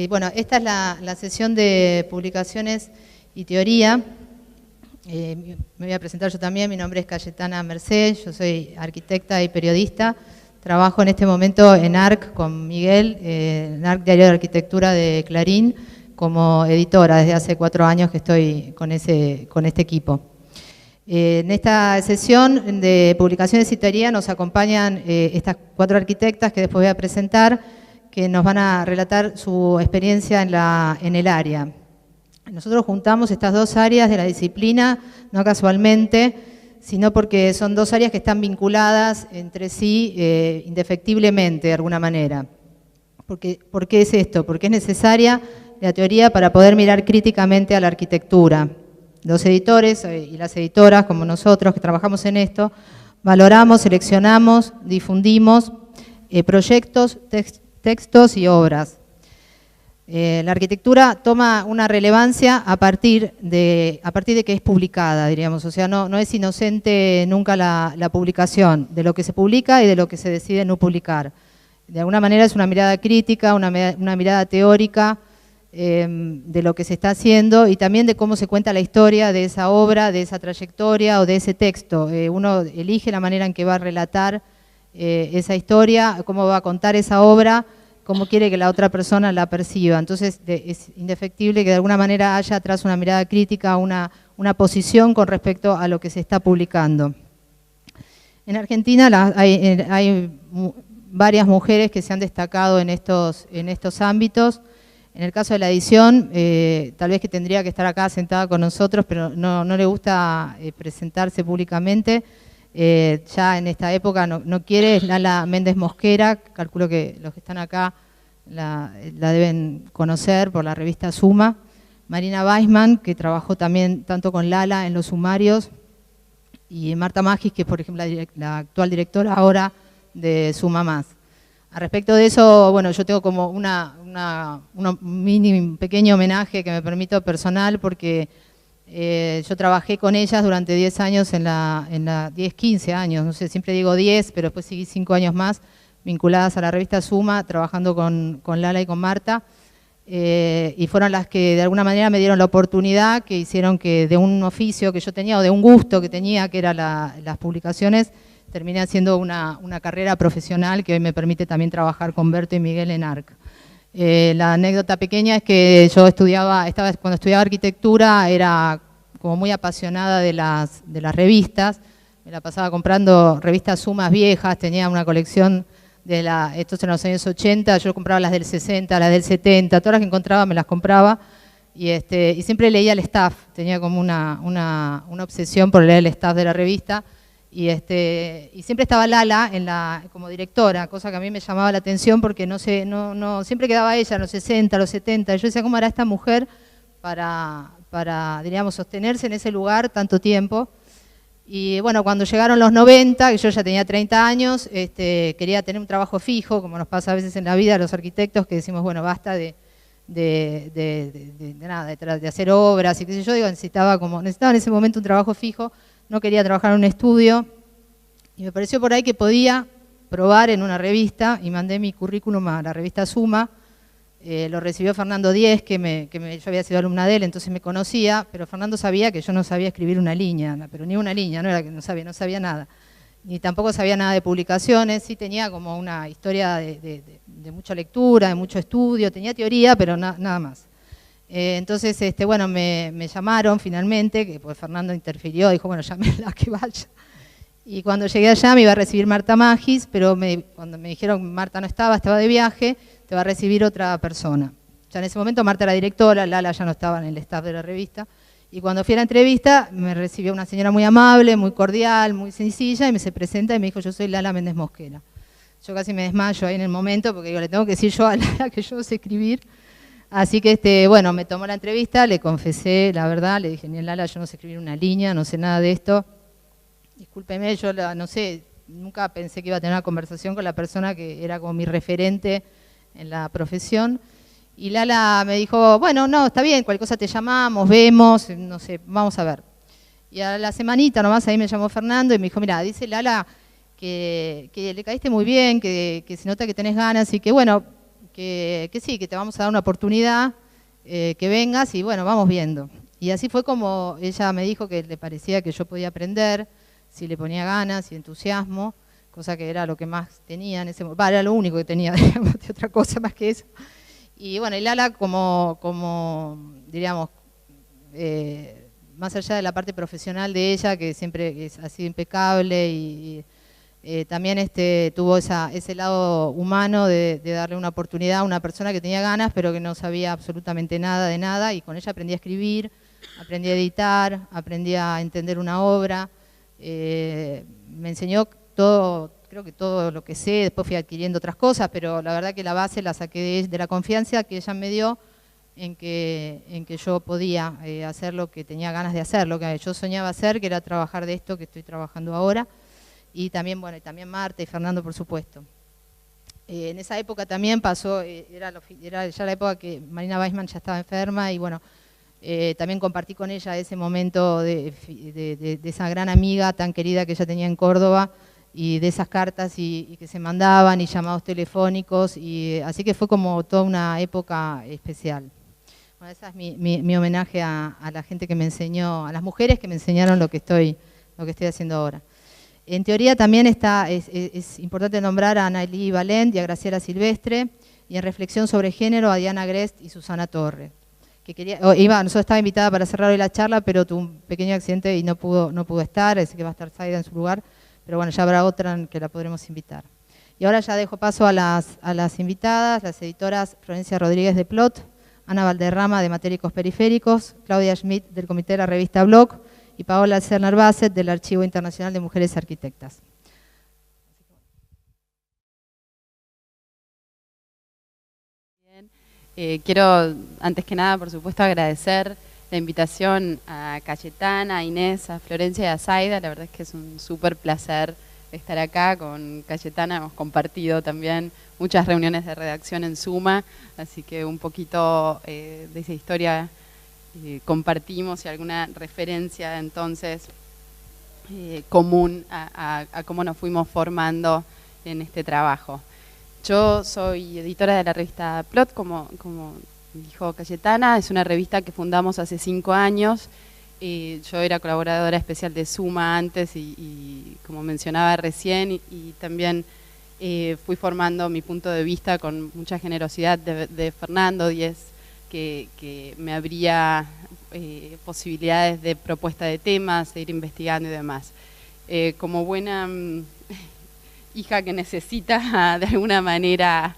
Bueno, esta es la sesión de publicaciones y teoría. Me voy a presentar yo también. Mi nombre es Cayetana Merced, yo soy arquitecta y periodista. Trabajo en este momento en ARC con Miguel, en ARC Diario de Arquitectura de Clarín, como editora. Desde hace 4 años que estoy con este equipo. En esta sesión de publicaciones y teoría nos acompañan estas 4 arquitectas que después voy a presentar, que nos van a relatar su experiencia en el área. Nosotros juntamos estas 2 áreas de la disciplina, no casualmente, sino porque son 2 áreas que están vinculadas entre sí indefectiblemente, de alguna manera. ¿Por qué es esto? Porque es necesaria la teoría para poder mirar críticamente a la arquitectura. Los editores y las editoras, como nosotros que trabajamos en esto, valoramos, seleccionamos, difundimos proyectos, textos y obras. La arquitectura toma una relevancia a partir de que es publicada, diríamos. O sea, no es inocente nunca la publicación, de lo que se publica y de lo que se decide no publicar. De alguna manera es una mirada crítica, una mirada teórica de lo que se está haciendo y también de cómo se cuenta la historia de esa obra, de esa trayectoria o de ese texto. Uno elige la manera en que va a relatar esa historia, cómo va a contar esa obra, cómo quiere que la otra persona la perciba. Entonces es indefectible que de alguna manera haya atrás una mirada crítica, una posición con respecto a lo que se está publicando. En Argentina hay varias mujeres que se han destacado en estos ámbitos. En el caso de la edición, tal vez que tendría que estar acá sentada con nosotros, pero no le gusta presentarse públicamente. Ya en esta época no quiere, es Lala Méndez Mosquera, calculo que los que están acá la deben conocer por la revista Suma. Marina Weisman, que trabajó también tanto con Lala en los sumarios, y Marta Magis, que es por ejemplo la actual directora ahora de Suma Más. Al respecto de eso, bueno, yo tengo como un pequeño homenaje que me permito personal, porque yo trabajé con ellas durante 10 años, 15 años, no sé, siempre digo 10, pero después seguí 5 años más vinculadas a la revista Suma, trabajando con Lala y con Marta, y fueron las que de alguna manera me dieron la oportunidad, que hicieron que de un oficio que yo tenía o de un gusto que tenía, que era las publicaciones, terminé haciendo una carrera profesional que hoy me permite también trabajar con Berto y Miguel en ARC. La anécdota pequeña es que yo cuando estudiaba arquitectura, era como muy apasionada de las revistas. Me la pasaba comprando revistas Sumas viejas, tenía una colección estos en los años 80, yo compraba las del 60, las del 70, todas las que encontraba me las compraba. Y siempre leía el staff, tenía como una obsesión por leer el staff de la revista. Y siempre estaba Lala como directora, cosa que a mí me llamaba la atención porque siempre quedaba ella en los 60, los 70. Y yo decía, ¿cómo hará esta mujer para diríamos, sostenerse en ese lugar tanto tiempo? Y bueno, cuando llegaron los 90, que yo ya tenía 30 años, quería tener un trabajo fijo, como nos pasa a veces en la vida a los arquitectos, que decimos, bueno, basta de hacer obras y qué sé yo. Necesitaba en ese momento un trabajo fijo. No quería trabajar en un estudio y me pareció por ahí que podía probar en una revista y mandé mi currículum a la revista Suma. Lo recibió Fernando Díez, yo había sido alumna de él, entonces me conocía, pero Fernando sabía que yo no sabía escribir una línea, pero ni una línea, no era que no sabía nada. Ni tampoco sabía nada de publicaciones, sí tenía como una historia de mucha lectura, de mucho estudio, tenía teoría, pero nada más. Entonces, bueno, me llamaron finalmente, que pues Fernando interfirió, dijo, bueno, llámenla que vaya. Y cuando llegué allá me iba a recibir Marta Magis, pero cuando me dijeron Marta no estaba de viaje, te va a recibir otra persona. Ya en ese momento Marta era directora, Lala ya no estaba en el staff de la revista, y cuando fui a la entrevista me recibió una señora muy amable, muy cordial, muy sencilla, y se presenta y me dijo, yo soy Lala Méndez Mosquera. Yo casi me desmayo ahí en el momento, porque le tengo que decir yo a Lala que yo sé escribir. Así que, bueno, me tomó la entrevista, le confesé la verdad, le dije, ni Lala, yo no sé escribir una línea, no sé nada de esto. Discúlpeme, yo no sé, nunca pensé que iba a tener una conversación con la persona que era como mi referente en la profesión. Y Lala me dijo, bueno, no, está bien, cualquier cosa te llamamos, vemos, no sé, vamos a ver. Y a la semanita nomás ahí me llamó Fernando y me dijo, mira, dice Lala que le caíste muy bien, que se nota que tenés ganas y que, bueno, que sí, que te vamos a dar una oportunidad, que vengas y bueno, vamos viendo. Y así fue como ella me dijo que le parecía que yo podía aprender, si le ponía ganas y entusiasmo, cosa que era lo que más tenía en ese momento, era lo único que tenía, digamos, de otra cosa más que eso. Y bueno, y Lala como diríamos, más allá de la parte profesional de ella, que siempre ha sido impecable y también tuvo ese lado humano de darle una oportunidad a una persona que tenía ganas, pero que no sabía absolutamente nada de nada, y con ella aprendí a escribir, aprendí a editar, aprendí a entender una obra, me enseñó todo, creo que todo lo que sé, después fui adquiriendo otras cosas, pero la verdad que la base la saqué de la confianza que ella me dio en que yo podía hacer lo que tenía ganas de hacer, lo que yo soñaba hacer, que era trabajar de esto que estoy trabajando ahora. Y también, bueno, y también Marta y Fernando, por supuesto. En esa época también pasó, era ya la época que Marina Weissman ya estaba enferma y bueno, también compartí con ella ese momento de esa gran amiga tan querida que ella tenía en Córdoba y de esas cartas y que se mandaban y llamados telefónicos, y así que fue como toda una época especial. Bueno, ese es mi homenaje a la gente que me enseñó, a las mujeres que me enseñaron lo que estoy haciendo ahora. En teoría también es importante nombrar a Nayeli Valent y a Graciela Silvestre, y en reflexión sobre género a Diana Grest y Susana Torre. Nosotros estaba invitada para cerrar hoy la charla, pero tuvo un pequeño accidente y no pudo estar, así que va a estar Zaida en su lugar, pero bueno, ya habrá otra que la podremos invitar. Y ahora ya dejo paso a las invitadas, las editoras Florencia Rodríguez de Plot, Ana Valderrama de Matéricos Periféricos, Claudia Schmidt del Comité de la Revista Blog, y Paola Cerner-Bassett del Archivo Internacional de Mujeres Arquitectas. Bien. Quiero, antes que nada, por supuesto, agradecer la invitación a Cayetana, a Inés, a Florencia y a Zaida. La verdad es que es un súper placer estar acá con Cayetana. Hemos compartido también muchas reuniones de redacción en Suma, así que un poquito de esa historia compartimos, y alguna referencia entonces común a cómo nos fuimos formando en este trabajo. Yo soy editora de la revista Plot, como dijo Cayetana. Es una revista que fundamos hace 5 años. Yo era colaboradora especial de Suma antes y como mencionaba recién, y también fui formando mi punto de vista con mucha generosidad de Fernando Díez, que me abría posibilidades de propuesta de temas, de ir investigando y demás. Como buena hija que necesita de alguna manera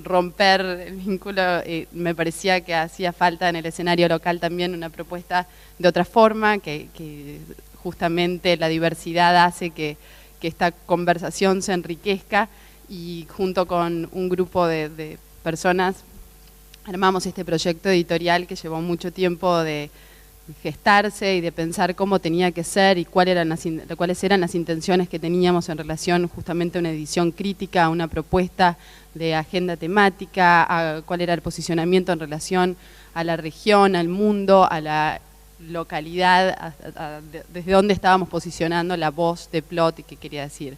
romper el vínculo, me parecía que hacía falta en el escenario local también una propuesta de otra forma, que justamente la diversidad hace que esta conversación se enriquezca, y junto con un grupo de personas armamos este proyecto editorial que llevó mucho tiempo de gestarse y de pensar cómo tenía que ser y cuáles eran las intenciones que teníamos en relación justamente a una edición crítica, a una propuesta de agenda temática, a cuál era el posicionamiento en relación a la región, al mundo, a la localidad, desde dónde estábamos posicionando la voz de Plot y qué quería decir.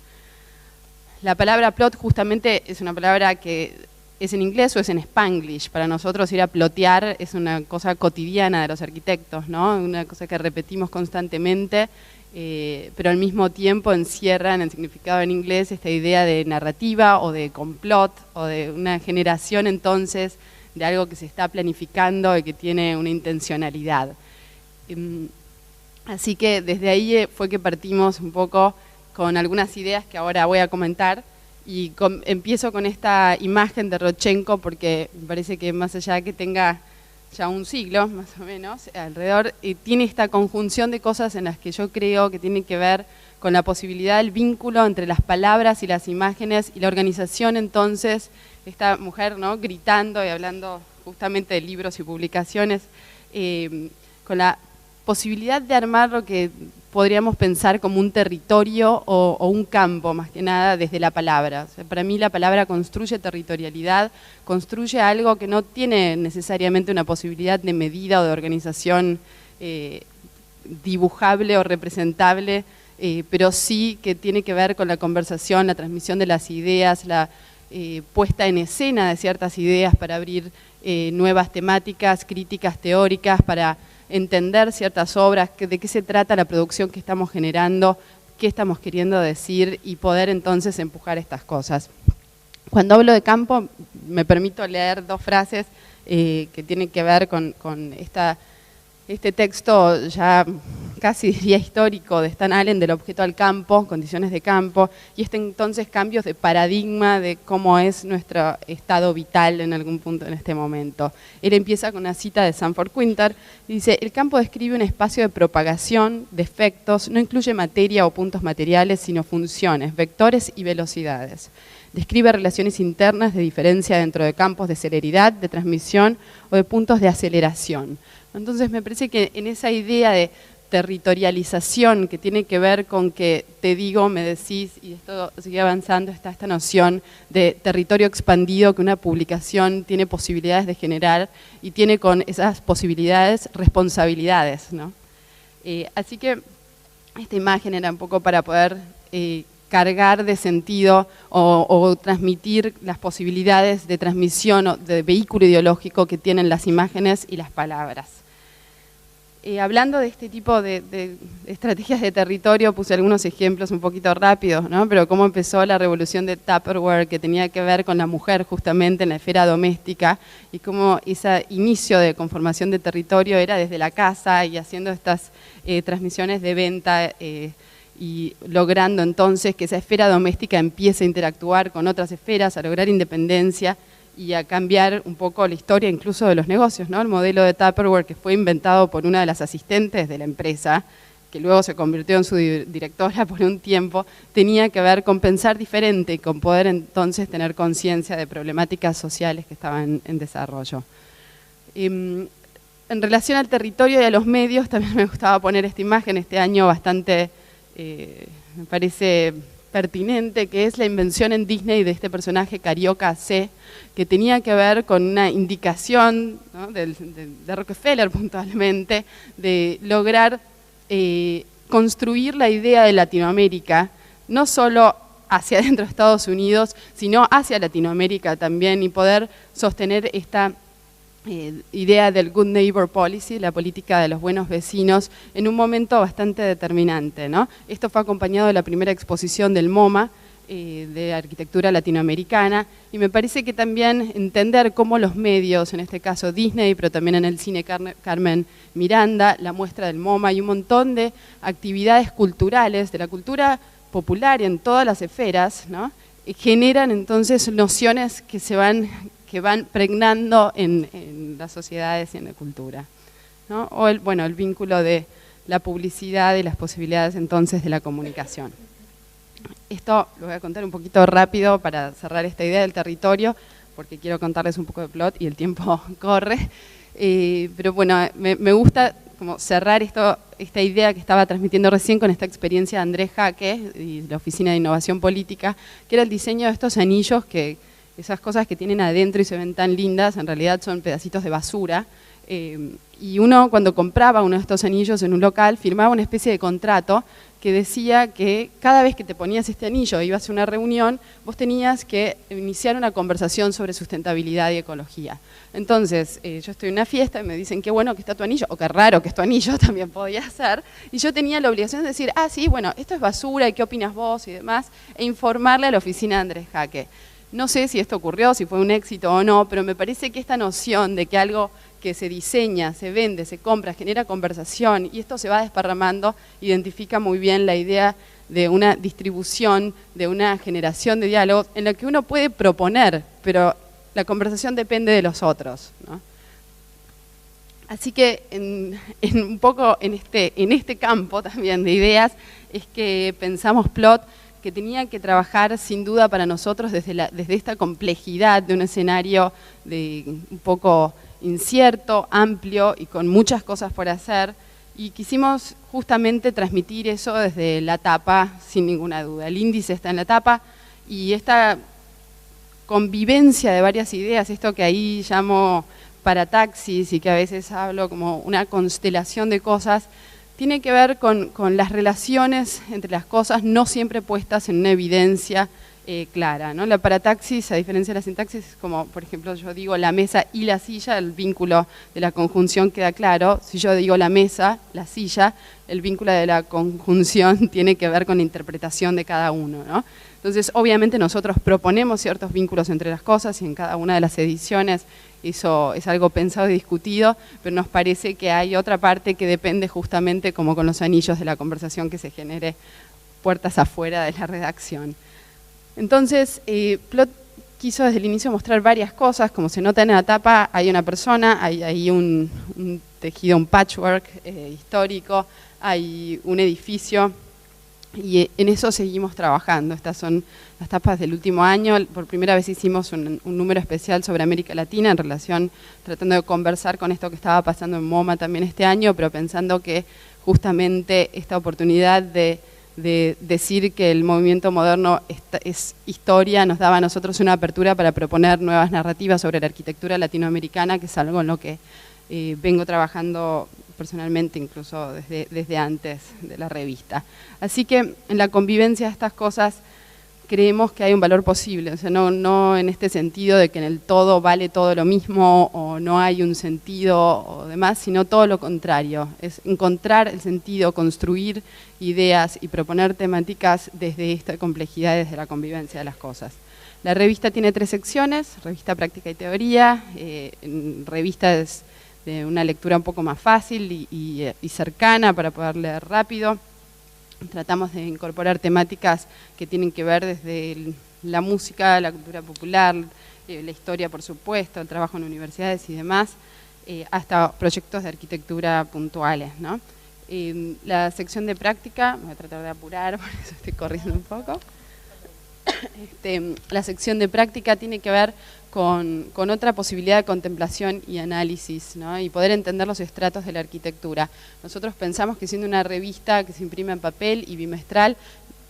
La palabra plot justamente es una palabra que es en inglés o es en Spanglish. Para nosotros ir a plotear es una cosa cotidiana de los arquitectos, ¿no? Una cosa que repetimos constantemente, pero al mismo tiempo encierra en el significado en inglés esta idea de narrativa o de complot o de una generación entonces de algo que se está planificando y que tiene una intencionalidad. Así que desde ahí fue que partimos un poco con algunas ideas que ahora voy a comentar. Y empiezo con esta imagen de Rodchenko porque me parece que más allá de que tenga ya un siglo, más o menos, alrededor, tiene esta conjunción de cosas en las que yo creo que tienen que ver con la posibilidad del vínculo entre las palabras y las imágenes y la organización. Entonces, esta mujer, ¿no?, gritando y hablando justamente de libros y publicaciones, con la posibilidad de armar lo que podríamos pensar como un territorio o un campo, más que nada desde la palabra. O sea, para mí la palabra construye territorialidad, construye algo que no tiene necesariamente una posibilidad de medida o de organización dibujable o representable, pero sí que tiene que ver con la conversación, la transmisión de las ideas, puesta en escena de ciertas ideas para abrir nuevas temáticas, críticas teóricas, para entender ciertas obras, de qué se trata la producción que estamos generando, qué estamos queriendo decir y poder entonces empujar estas cosas. Cuando hablo de campo, me permito leer dos frases que tienen que ver con este texto ya casi diría histórico de Stan Allen, del objeto al campo, condiciones de campo, y entonces cambios de paradigma de cómo es nuestro estado vital en algún punto en este momento. Él empieza con una cita de Sanford Quinter y dice: el campo describe un espacio de propagación, de efectos, no incluye materia o puntos materiales, sino funciones, vectores y velocidades. Describe relaciones internas de diferencia dentro de campos de celeridad, de transmisión o de puntos de aceleración. Entonces me parece que en esa idea de territorialización que tiene que ver con que te digo, me decís, y esto sigue avanzando, está esta noción de territorio expandido que una publicación tiene posibilidades de generar y tiene con esas posibilidades responsabilidades, ¿no? Así que esta imagen era un poco para poder cargar de sentido o transmitir las posibilidades de transmisión o de vehículo ideológico que tienen las imágenes y las palabras. Hablando de este tipo de estrategias de territorio, puse algunos ejemplos un poquito rápidos, ¿no? Pero cómo empezó la revolución de Tupperware, que tenía que ver con la mujer justamente en la esfera doméstica, y cómo ese inicio de conformación de territorio era desde la casa y haciendo estas transmisiones de venta y logrando entonces que esa esfera doméstica empiece a interactuar con otras esferas, a lograr independencia y a cambiar un poco la historia incluso de los negocios, ¿no? El modelo de Tupperware, que fue inventado por una de las asistentes de la empresa, que luego se convirtió en su directora por un tiempo, tenía que ver con pensar diferente y con poder entonces tener conciencia de problemáticas sociales que estaban en desarrollo. En relación al territorio y a los medios, también me gustaba poner esta imagen este año bastante, me parece pertinente, que es la invención en Disney de este personaje Carioca C, que tenía que ver con una indicación, ¿no? de Rockefeller puntualmente, de lograr construir la idea de Latinoamérica, no solo hacia adentro de Estados Unidos, sino hacia Latinoamérica también, y poder sostener esta idea del Good Neighbor Policy, la política de los buenos vecinos, en un momento bastante determinante, ¿no? Esto fue acompañado de la primera exposición del MoMA, de arquitectura latinoamericana, y me parece que también entender cómo los medios, en este caso Disney, pero también en el cine Carmen Miranda, la muestra del MoMA y un montón de actividades culturales, de la cultura popular en todas las esferas, ¿no? Generan entonces nociones que van pregnando en las sociedades y en la cultura, ¿no? O el vínculo de la publicidad y las posibilidades entonces de la comunicación. Esto lo voy a contar un poquito rápido para cerrar esta idea del territorio, porque quiero contarles un poco de plot y el tiempo corre. Pero bueno, me gusta como cerrar esta idea que estaba transmitiendo recién con esta experiencia de Andrés Jaque y la Oficina de Innovación Política, que era el diseño de estos anillos que esas cosas que tienen adentro y se ven tan lindas, en realidad son pedacitos de basura. Y uno, cuando compraba uno de estos anillos en un local, firmaba una especie de contrato que decía que cada vez que te ponías este anillo e ibas a una reunión, vos tenías que iniciar una conversación sobre sustentabilidad y ecología. Entonces, yo estoy en una fiesta y me dicen qué bueno que está tu anillo, o qué raro que es tu anillo, también podía ser, y yo tenía la obligación de decir, ah, sí, bueno, esto es basura, y qué opinas vos y demás, e informarle a la oficina de Andrés Jaque. No sé si esto ocurrió, si fue un éxito o no, pero me parece que esta noción de que algo que se diseña, se vende, se compra, genera conversación y esto se va desparramando, identifica muy bien la idea de una distribución, de una generación de diálogos en la que uno puede proponer, pero la conversación depende de los otros, ¿no? Así que un poco en este campo también de ideas es que pensamos Plot, que tenía que trabajar sin duda para nosotros desde esta complejidad de un escenario un poco incierto, amplio y con muchas cosas por hacer, y quisimos justamente transmitir eso desde la tapa sin ninguna duda. El índice está en la tapa y esta convivencia de varias ideas, esto que ahí llamo parataxis y que a veces hablo como una constelación de cosas, tiene que ver con las relaciones entre las cosas no siempre puestas en una evidencia clara, ¿no? La parataxis, a diferencia de la sintaxis, es como, por ejemplo, yo digo la mesa y la silla, el vínculo de la conjunción queda claro. Si yo digo la mesa, la silla, el vínculo de la conjunción tiene que ver con la interpretación de cada uno, ¿no? Entonces, obviamente nosotros proponemos ciertos vínculos entre las cosas y en cada una de las ediciones eso es algo pensado y discutido, pero nos parece que hay otra parte que depende justamente, como con los anillos de la conversación, que se genere puertas afuera de la redacción. Entonces, Plot quiso desde el inicio mostrar varias cosas. Como se nota en la tapa, hay una persona, hay un tejido, un patchwork histórico, hay un edificio, y en eso seguimos trabajando. Estas son las tapas del último año. Por primera vez hicimos un número especial sobre América Latina en relación, tratando de conversar con esto que estaba pasando en MoMA también este año, pero pensando que justamente esta oportunidad de decir que el movimiento moderno es historia, nos daba a nosotros una apertura para proponer nuevas narrativas sobre la arquitectura latinoamericana, que es algo en lo que vengo trabajando personalmente, incluso desde antes de la revista. Así que en la convivencia de estas cosas creemos que hay un valor posible, o sea, no en este sentido de que en el todo vale todo lo mismo o no hay un sentido o demás, sino todo lo contrario, es encontrar el sentido, construir ideas y proponer temáticas desde esta complejidad, desde la convivencia de las cosas. La revista tiene 3 secciones: revista práctica y teoría, revistas de una lectura un poco más fácil y cercana para poder leer rápido. Tratamos de incorporar temáticas que tienen que ver desde la música, la cultura popular, la historia, por supuesto, el trabajo en universidades y demás, hasta proyectos de arquitectura puntuales, ¿no? La sección de práctica, me voy a tratar de apurar, por eso estoy corriendo un poco. La sección de práctica tiene que ver con otra posibilidad de contemplación y análisis, ¿no? Y poder entender los estratos de la arquitectura. Nosotros pensamos que siendo una revista que se imprime en papel y bimestral,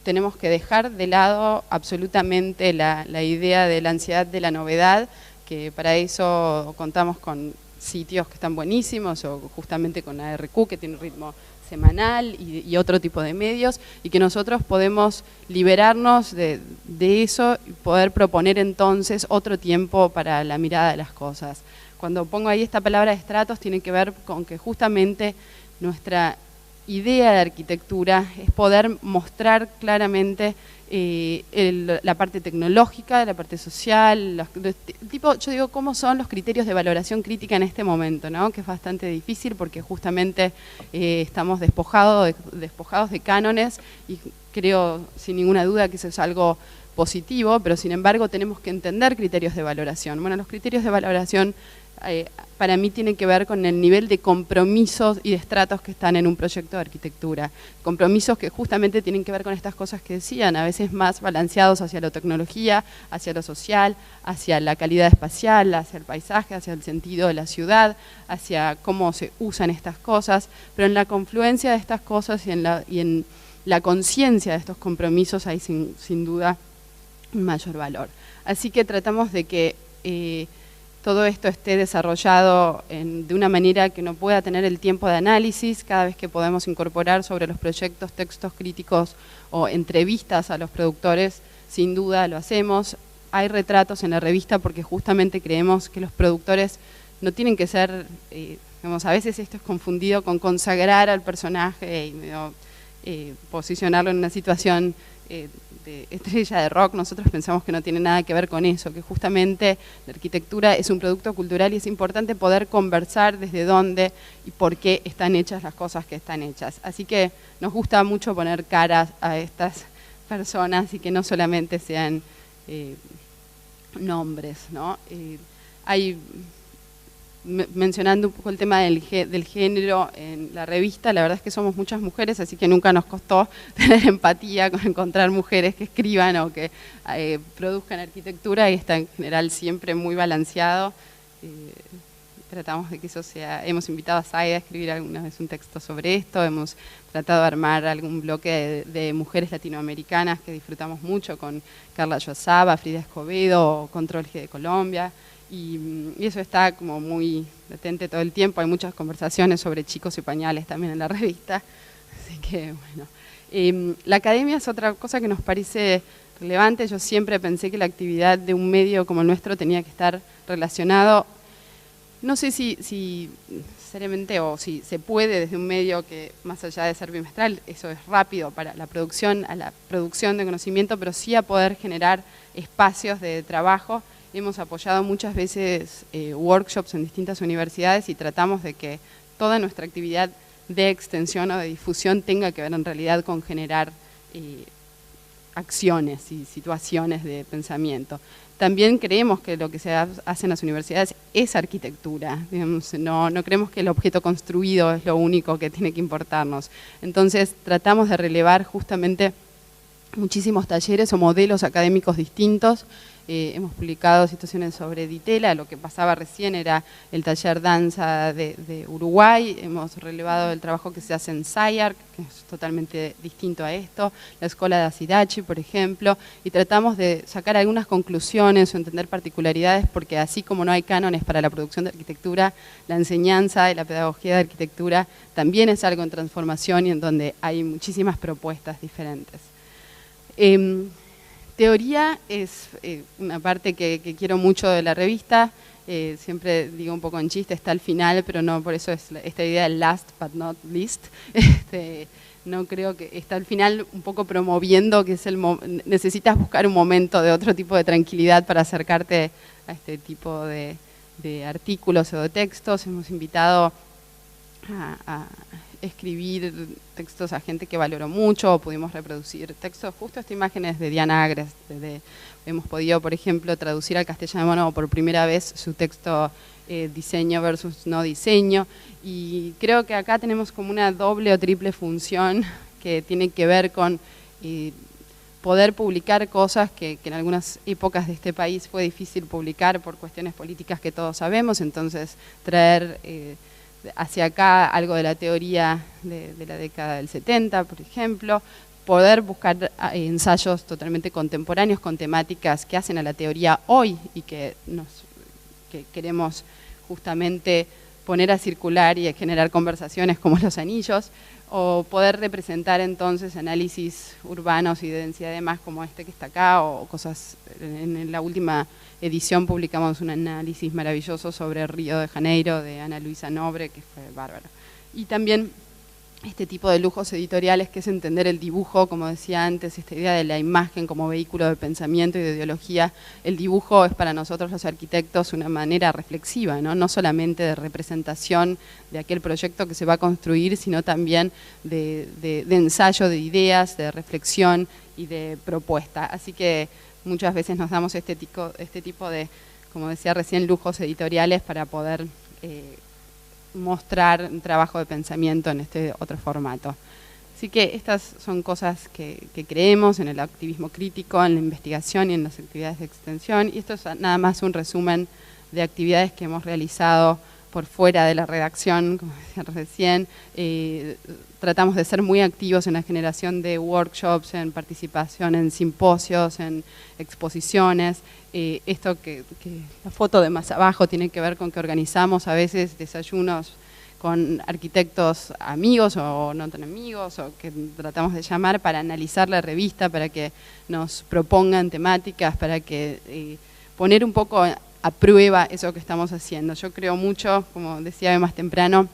tenemos que dejar de lado absolutamente la idea de la ansiedad de la novedad, que para eso contamos con sitios que están buenísimos, o justamente con ARQ, que tiene un ritmo semanal y otro tipo de medios, y que nosotros podemos liberarnos de eso y poder proponer entonces otro tiempo para la mirada de las cosas. Cuando pongo ahí esta palabra de estratos, tiene que ver con que justamente nuestra idea de arquitectura es poder mostrar claramente la parte tecnológica, la parte social, yo digo cómo son los criterios de valoración crítica en este momento, ¿no? Que es bastante difícil porque justamente estamos despojados de cánones, y creo sin ninguna duda que eso es algo positivo, pero sin embargo tenemos que entender criterios de valoración. Bueno, los criterios de valoración para mí tienen que ver con el nivel de compromisos y de estratos que están en un proyecto de arquitectura. Compromisos que justamente tienen que ver con estas cosas que decían, a veces más balanceados hacia la tecnología, hacia lo social, hacia la calidad espacial, hacia el paisaje, hacia el sentido de la ciudad, hacia cómo se usan estas cosas, pero en la confluencia de estas cosas y en la conciencia de estos compromisos hay sin duda un mayor valor. Así que tratamos de que todo esto esté desarrollado de una manera que no pueda tener el tiempo de análisis. Cada vez que podemos incorporar sobre los proyectos textos críticos o entrevistas a los productores, sin duda lo hacemos. Hay retratos en la revista porque justamente creemos que los productores no tienen que ser, digamos, a veces esto es confundido con consagrar al personaje y posicionarlo en una situación de estrella de rock. Nosotros pensamos que no tiene nada que ver con eso, que justamente la arquitectura es un producto cultural y es importante poder conversar desde dónde y por qué están hechas las cosas que están hechas. Así que nos gusta mucho poner caras a estas personas y que no solamente sean nombres, ¿no? Mencionando un poco el tema del género en la revista, la verdad es que somos muchas mujeres, así que nunca nos costó tener empatía con encontrar mujeres que escriban o que produzcan arquitectura, y está en general siempre muy balanceado. Tratamos de que eso sea. Hemos invitado a Zaida a escribir alguna vez un texto sobre esto, hemos tratado de armar algún bloque de mujeres latinoamericanas que disfrutamos mucho, con Carla Yoazaba, Frida Escobedo, Control G de Colombia. Y eso está como muy latente todo el tiempo. Hay muchas conversaciones sobre chicos y pañales también en la revista. Así que, bueno. La academia es otra cosa que nos parece relevante. Yo siempre pensé que la actividad de un medio como el nuestro tenía que estar relacionado, no sé si seriamente o si se puede desde un medio que más allá de ser bimestral, eso es rápido para la producción, a la producción de conocimiento, pero sí a poder generar espacios de trabajo. Hemos apoyado muchas veces workshops en distintas universidades y tratamos de que toda nuestra actividad de extensión o de difusión tenga que ver en realidad con generar acciones y situaciones de pensamiento. También creemos que lo que se hace en las universidades es arquitectura, digamos, no creemos que el objeto construido es lo único que tiene que importarnos. Entonces tratamos de relevar justamente muchísimos talleres o modelos académicos distintos. Hemos publicado situaciones sobre Ditela, lo que pasaba recién era el taller danza de Uruguay, hemos relevado el trabajo que se hace en SciArc, que es totalmente distinto a esto, la escuela de Asidachi, por ejemplo, y tratamos de sacar algunas conclusiones o entender particularidades, porque así como no hay cánones para la producción de arquitectura, la enseñanza y la pedagogía de arquitectura también es algo en transformación y en donde hay muchísimas propuestas diferentes. Teoría es una parte que quiero mucho de la revista, siempre digo un poco en chiste, está al final, pero no por eso es esta idea del last but not least. No creo que está al final un poco promoviendo que es necesitas buscar un momento de otro tipo de tranquilidad para acercarte a este tipo de artículos o de textos. Hemos invitado a escribir textos a gente que valoró mucho, o pudimos reproducir textos, justo esta imagen es de Diana Agres, hemos podido, por ejemplo, traducir al castellano por primera vez su texto diseño versus no diseño, y creo que acá tenemos como una doble o triple función que tiene que ver con poder publicar cosas que en algunas épocas de este país fue difícil publicar por cuestiones políticas que todos sabemos, entonces traer hacia acá algo de la teoría de la década del 70, por ejemplo, poder buscar ensayos totalmente contemporáneos con temáticas que hacen a la teoría hoy y que queremos justamente poner a circular y a generar conversaciones como Los Anillos, o poder representar entonces análisis urbanos y de densidad de más como este que está acá, o cosas, en la última edición publicamos un análisis maravilloso sobre Río de Janeiro de Ana Luisa Nobre, que fue bárbaro. Y también este tipo de lujos editoriales que es entender el dibujo, como decía antes, esta idea de la imagen como vehículo de pensamiento y de ideología. El dibujo es para nosotros los arquitectos una manera reflexiva, no solamente de representación de aquel proyecto que se va a construir, sino también de ensayo de ideas, de reflexión y de propuesta. Así que muchas veces nos damos este tipo de, como decía recién, lujos editoriales para poder mostrar un trabajo de pensamiento en este otro formato. Así que estas son cosas que creemos en el activismo crítico, en la investigación y en las actividades de extensión, y esto es nada más un resumen de actividades que hemos realizado por fuera de la redacción, como decía recién. Tratamos de ser muy activos en la generación de workshops, en participación en simposios, en exposiciones. Esto que la foto de más abajo tiene que ver con que organizamos a veces desayunos con arquitectos amigos o no tan amigos, o que tratamos de llamar para analizar la revista, para que nos propongan temáticas, para que poner un poco a prueba eso que estamos haciendo. Yo creo mucho, como decía más temprano,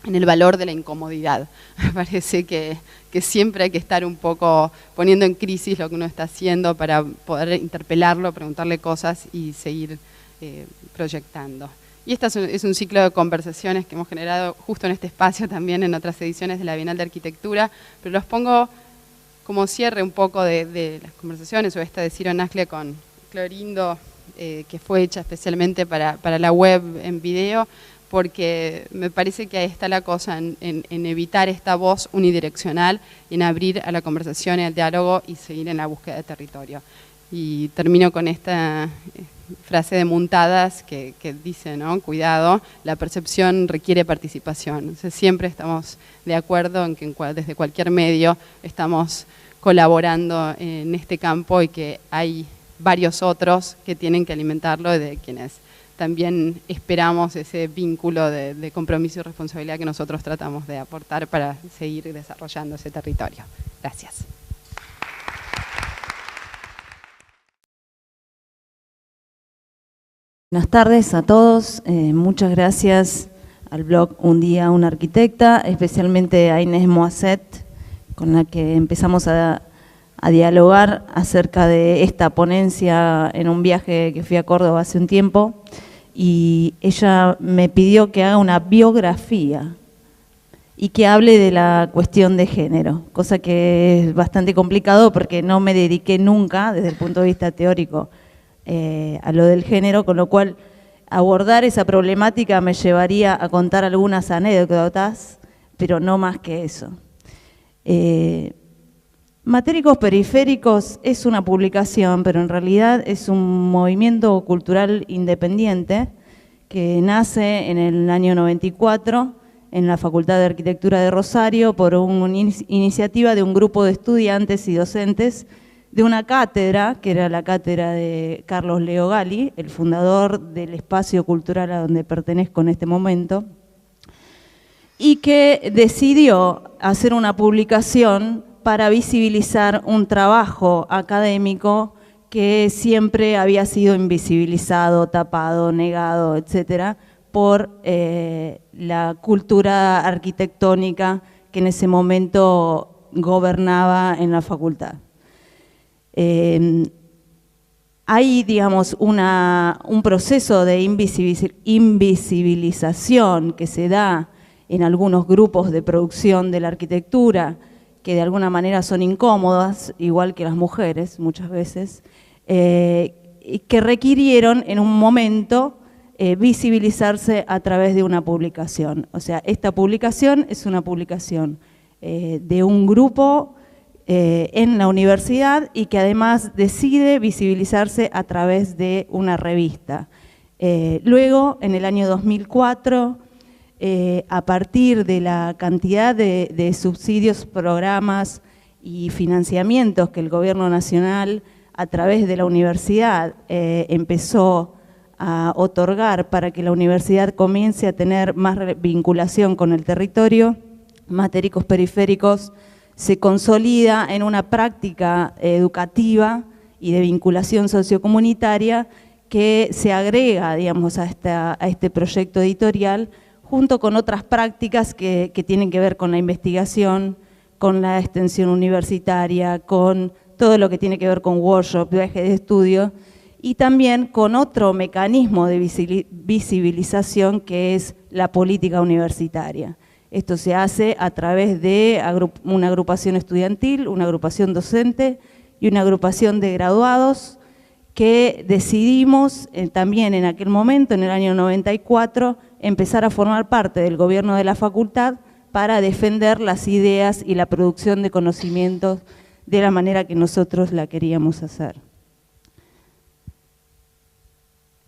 en el valor de la incomodidad. Me parece que siempre hay que estar un poco poniendo en crisis lo que uno está haciendo para poder interpelarlo, preguntarle cosas y seguir proyectando. Y este es un ciclo de conversaciones que hemos generado justo en este espacio, también en otras ediciones de la Bienal de Arquitectura, pero los pongo como cierre un poco de las conversaciones, o esta de Ciro Nascle con Clorindo, que fue hecha especialmente para la web en video, porque me parece que ahí está la cosa, en evitar esta voz unidireccional y en abrir a la conversación y al diálogo y seguir en la búsqueda de territorio. Y termino con esta frase de Muntadas que dice, ¿no? Cuidado, la percepción requiere participación. O sea, siempre estamos de acuerdo en que desde cualquier medio estamos colaborando en este campo y que hay varios otros que tienen que alimentarlo, y de quienes también esperamos ese vínculo de compromiso y responsabilidad que nosotros tratamos de aportar para seguir desarrollando ese territorio. Gracias. Buenas tardes a todos, muchas gracias al blog Un Día Una Arquitecta, especialmente a Inés Moisset, con la que empezamos a dialogar acerca de esta ponencia en un viaje que fui a Córdoba hace un tiempo, y ella me pidió que haga una biografía y que hable de la cuestión de género, cosa que es bastante complicado porque no me dediqué nunca, desde el punto de vista teórico, a lo del género, con lo cual abordar esa problemática me llevaría a contar algunas anécdotas, pero no más que eso. Matéricos Periféricos es una publicación, pero en realidad es un movimiento cultural independiente que nace en el año 94 en la Facultad de Arquitectura de Rosario por una iniciativa de un grupo de estudiantes y docentes de una cátedra, que era la cátedra de Carlos Leo Gali, el fundador del espacio cultural a donde pertenezco en este momento, y que decidió hacer una publicación para visibilizar un trabajo académico que siempre había sido invisibilizado, tapado, negado, etcétera, por la cultura arquitectónica que en ese momento gobernaba en la facultad. Hay, digamos, un proceso de invisibilización que se da en algunos grupos de producción de la arquitectura que de alguna manera son incómodas, igual que las mujeres muchas veces, que requirieron en un momento visibilizarse a través de una publicación. O sea, esta publicación es una publicación de un grupo en la universidad y que además decide visibilizarse a través de una revista. Luego, en el año 2004, a partir de la cantidad de subsidios, programas y financiamientos que el gobierno nacional a través de la universidad empezó a otorgar para que la universidad comience a tener más vinculación con el territorio, Matéricos Periféricos se consolida en una práctica educativa y de vinculación sociocomunitaria que se agrega, digamos, a este proyecto editorial, junto con otras prácticas que tienen que ver con la investigación, con la extensión universitaria, con todo lo que tiene que ver con workshop, viajes de estudio, y también con otro mecanismo de visibilización que es la política universitaria. Esto se hace a través de una agrupación estudiantil, una agrupación docente y una agrupación de graduados que decidimos también en aquel momento, en el año 94, empezar a formar parte del gobierno de la facultad para defender las ideas y la producción de conocimientos de la manera que nosotros la queríamos hacer.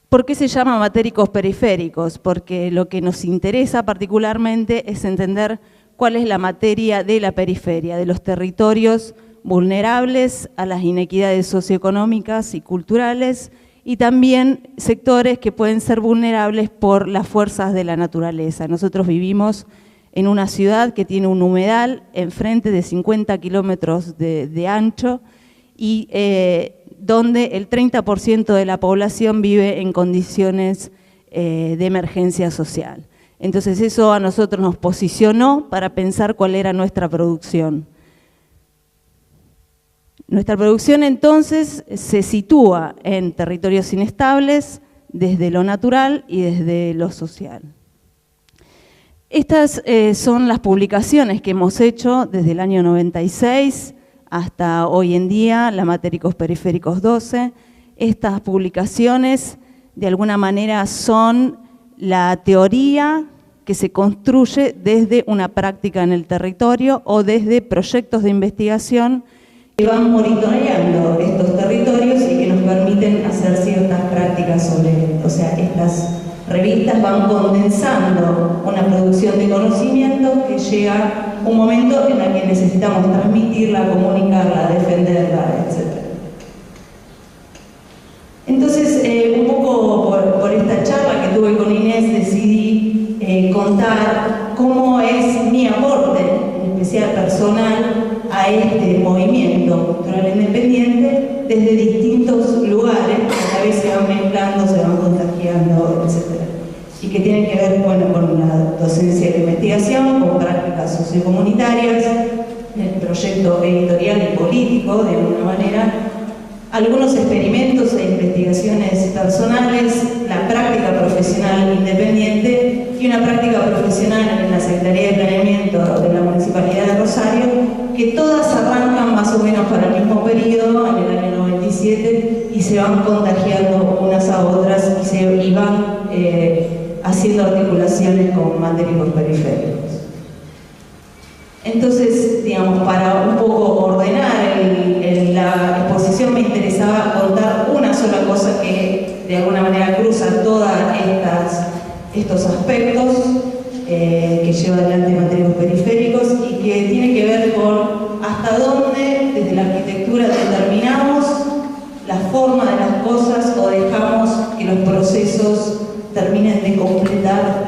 ¿Por qué se llama Matéricos Periféricos? Porque lo que nos interesa particularmente es entender cuál es la materia de la periferia, de los territorios vulnerables a las inequidades socioeconómicas y culturales, y también sectores que pueden ser vulnerables por las fuerzas de la naturaleza. Nosotros vivimos en una ciudad que tiene un humedal enfrente de 50 kilómetros de ancho y donde el 30% de la población vive en condiciones de emergencia social. Entonces eso a nosotros nos posicionó para pensar cuál era nuestra producción. Nuestra producción entonces se sitúa en territorios inestables desde lo natural y desde lo social. Estas son las publicaciones que hemos hecho desde el año 96 hasta hoy en día, la Matéricos Periféricos 12. Estas publicaciones de alguna manera son la teoría que se construye desde una práctica en el territorio o desde proyectos de investigación que van monitoreando estos territorios y que nos permiten hacer ciertas prácticas sobre esto. O sea, estas revistas van condensando una producción de conocimiento que llega un momento en el que necesitamos transmitirla, comunicarla, defenderla, etc. Entonces, un poco por esta charla que tuve con Inés, decidí contar cómo es mi aporte, en especial personal, a este movimiento cultural independiente desde distintos lugares, que a veces se van mezclando, se van contagiando. y que tienen que ver, bueno, con la docencia de investigación, con prácticas sociocomunitarias, el proyecto editorial y político, de alguna manera, algunos experimentos e investigaciones personales, la práctica profesional independiente y una práctica profesional en la Secretaría de Planeamiento de la Municipalidad de Rosario, que todas arrancan más o menos para el mismo periodo, en el año 97, y se van contagiando unas a otras y van haciendo articulaciones con matéricos periféricos. Entonces, digamos, para un poco ordenar la exposición me interesaba contar una sola cosa que de alguna manera cruza todos estos aspectos que lleva adelante matéricos periféricos y que tiene que ver con hasta dónde desde la arquitectura determinamos la forma de las cosas o dejamos que los procesos terminen de completar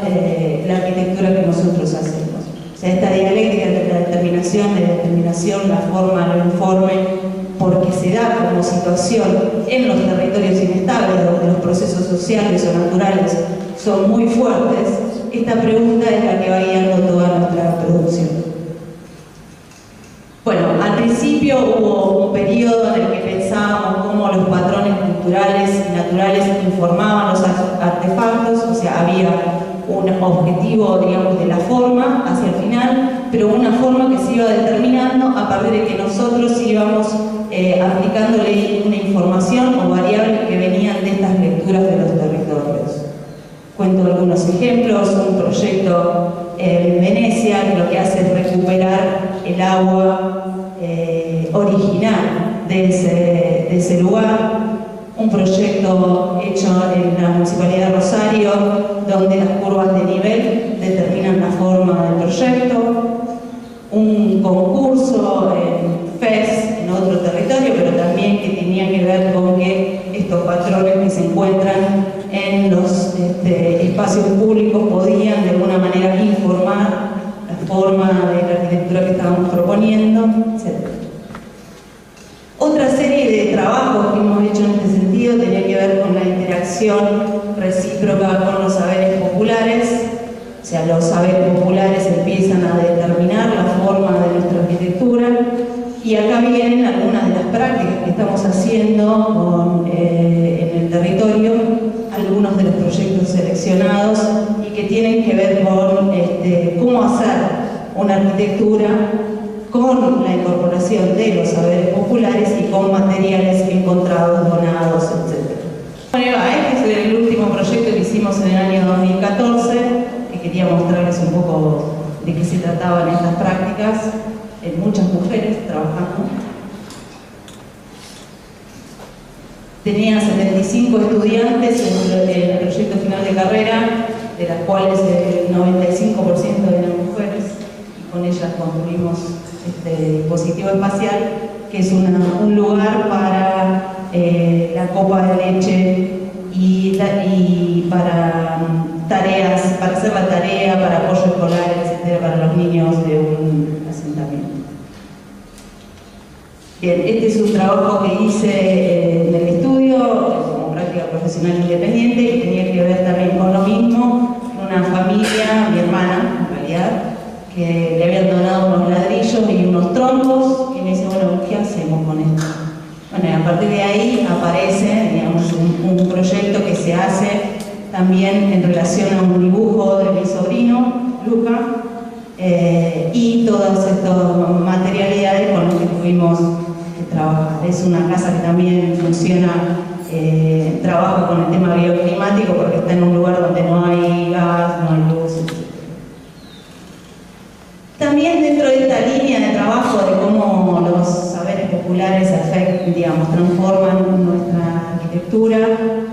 la arquitectura que nosotros hacemos. O sea, esta dialéctica entre la determinación, la forma, lo informe, porque se da como situación en los territorios inestables, donde los procesos sociales o naturales son muy fuertes, esta pregunta es la que va guiando toda nuestra producción. Bueno, al principio hubo un periodo en el que pensábamos cómo los patrones culturales y naturales informaban los artefactos, o sea, había un objetivo, digamos, de la forma hacia el final, pero una forma que se iba determinando a partir de que nosotros íbamos aplicándole una información o variables que venían de estas lecturas de los territorios. Cuento algunos ejemplos, un proyecto en Venecia que lo que hace es recuperar el agua original de ese lugar, un proyecto hecho en la Municipalidad de Rosario, donde las curvas de nivel determinan la forma del proyecto, un concurso en FES, en otro territorio, pero también que tenía que ver con que estos patrones que se encuentran en los espacios públicos podían de alguna manera informar la forma de la arquitectura que estábamos proponiendo, etc. Otra serie de trabajos que hemos hecho en este sentido tenía que ver con la interacción recíproca con los saberes populares. O sea, los saberes populares empiezan a determinar la forma de nuestra arquitectura, y acá vienen algunas de las prácticas que estamos haciendo en el territorio, algunos de los proyectos seleccionados y que tienen que ver con cómo hacer una arquitectura con la incorporación de los saberes populares y con materiales encontrados, donados, etc. Bueno, este es el último proyecto que hicimos en el año 2014, que quería mostrarles un poco de qué se trataban estas prácticas, en muchas mujeres trabajando. Tenía 75 estudiantes en el proyecto final de carrera, de las cuales el 95% eran mujeres, y con ellas construimos este dispositivo espacial, que es un lugar para la copa de leche y para tareas, para hacer la tarea, para apoyo escolar, etcétera, para los niños de un asentamiento. Bien, este es un trabajo que hice en el estudio como práctica profesional independiente y tenía que ver también con lo mismo, una familia, mi hermana en realidad, que le habían donado unos ladrillos y unos troncos, y me dice, bueno, ¿qué hacemos con esto? Bueno, y a partir de ahí aparece, digamos, un proyecto que se hace también en relación a un dibujo de mi sobrino, Luca, y todas estas materialidades con las que tuvimos que trabajar. Es una casa que también funciona, trabaja con el tema bioclimático porque está en un lugar donde no hay gas, no hay luz, etc. También dentro de esta línea de trabajo de cómo los saberes populares transforman nuestra arquitectura,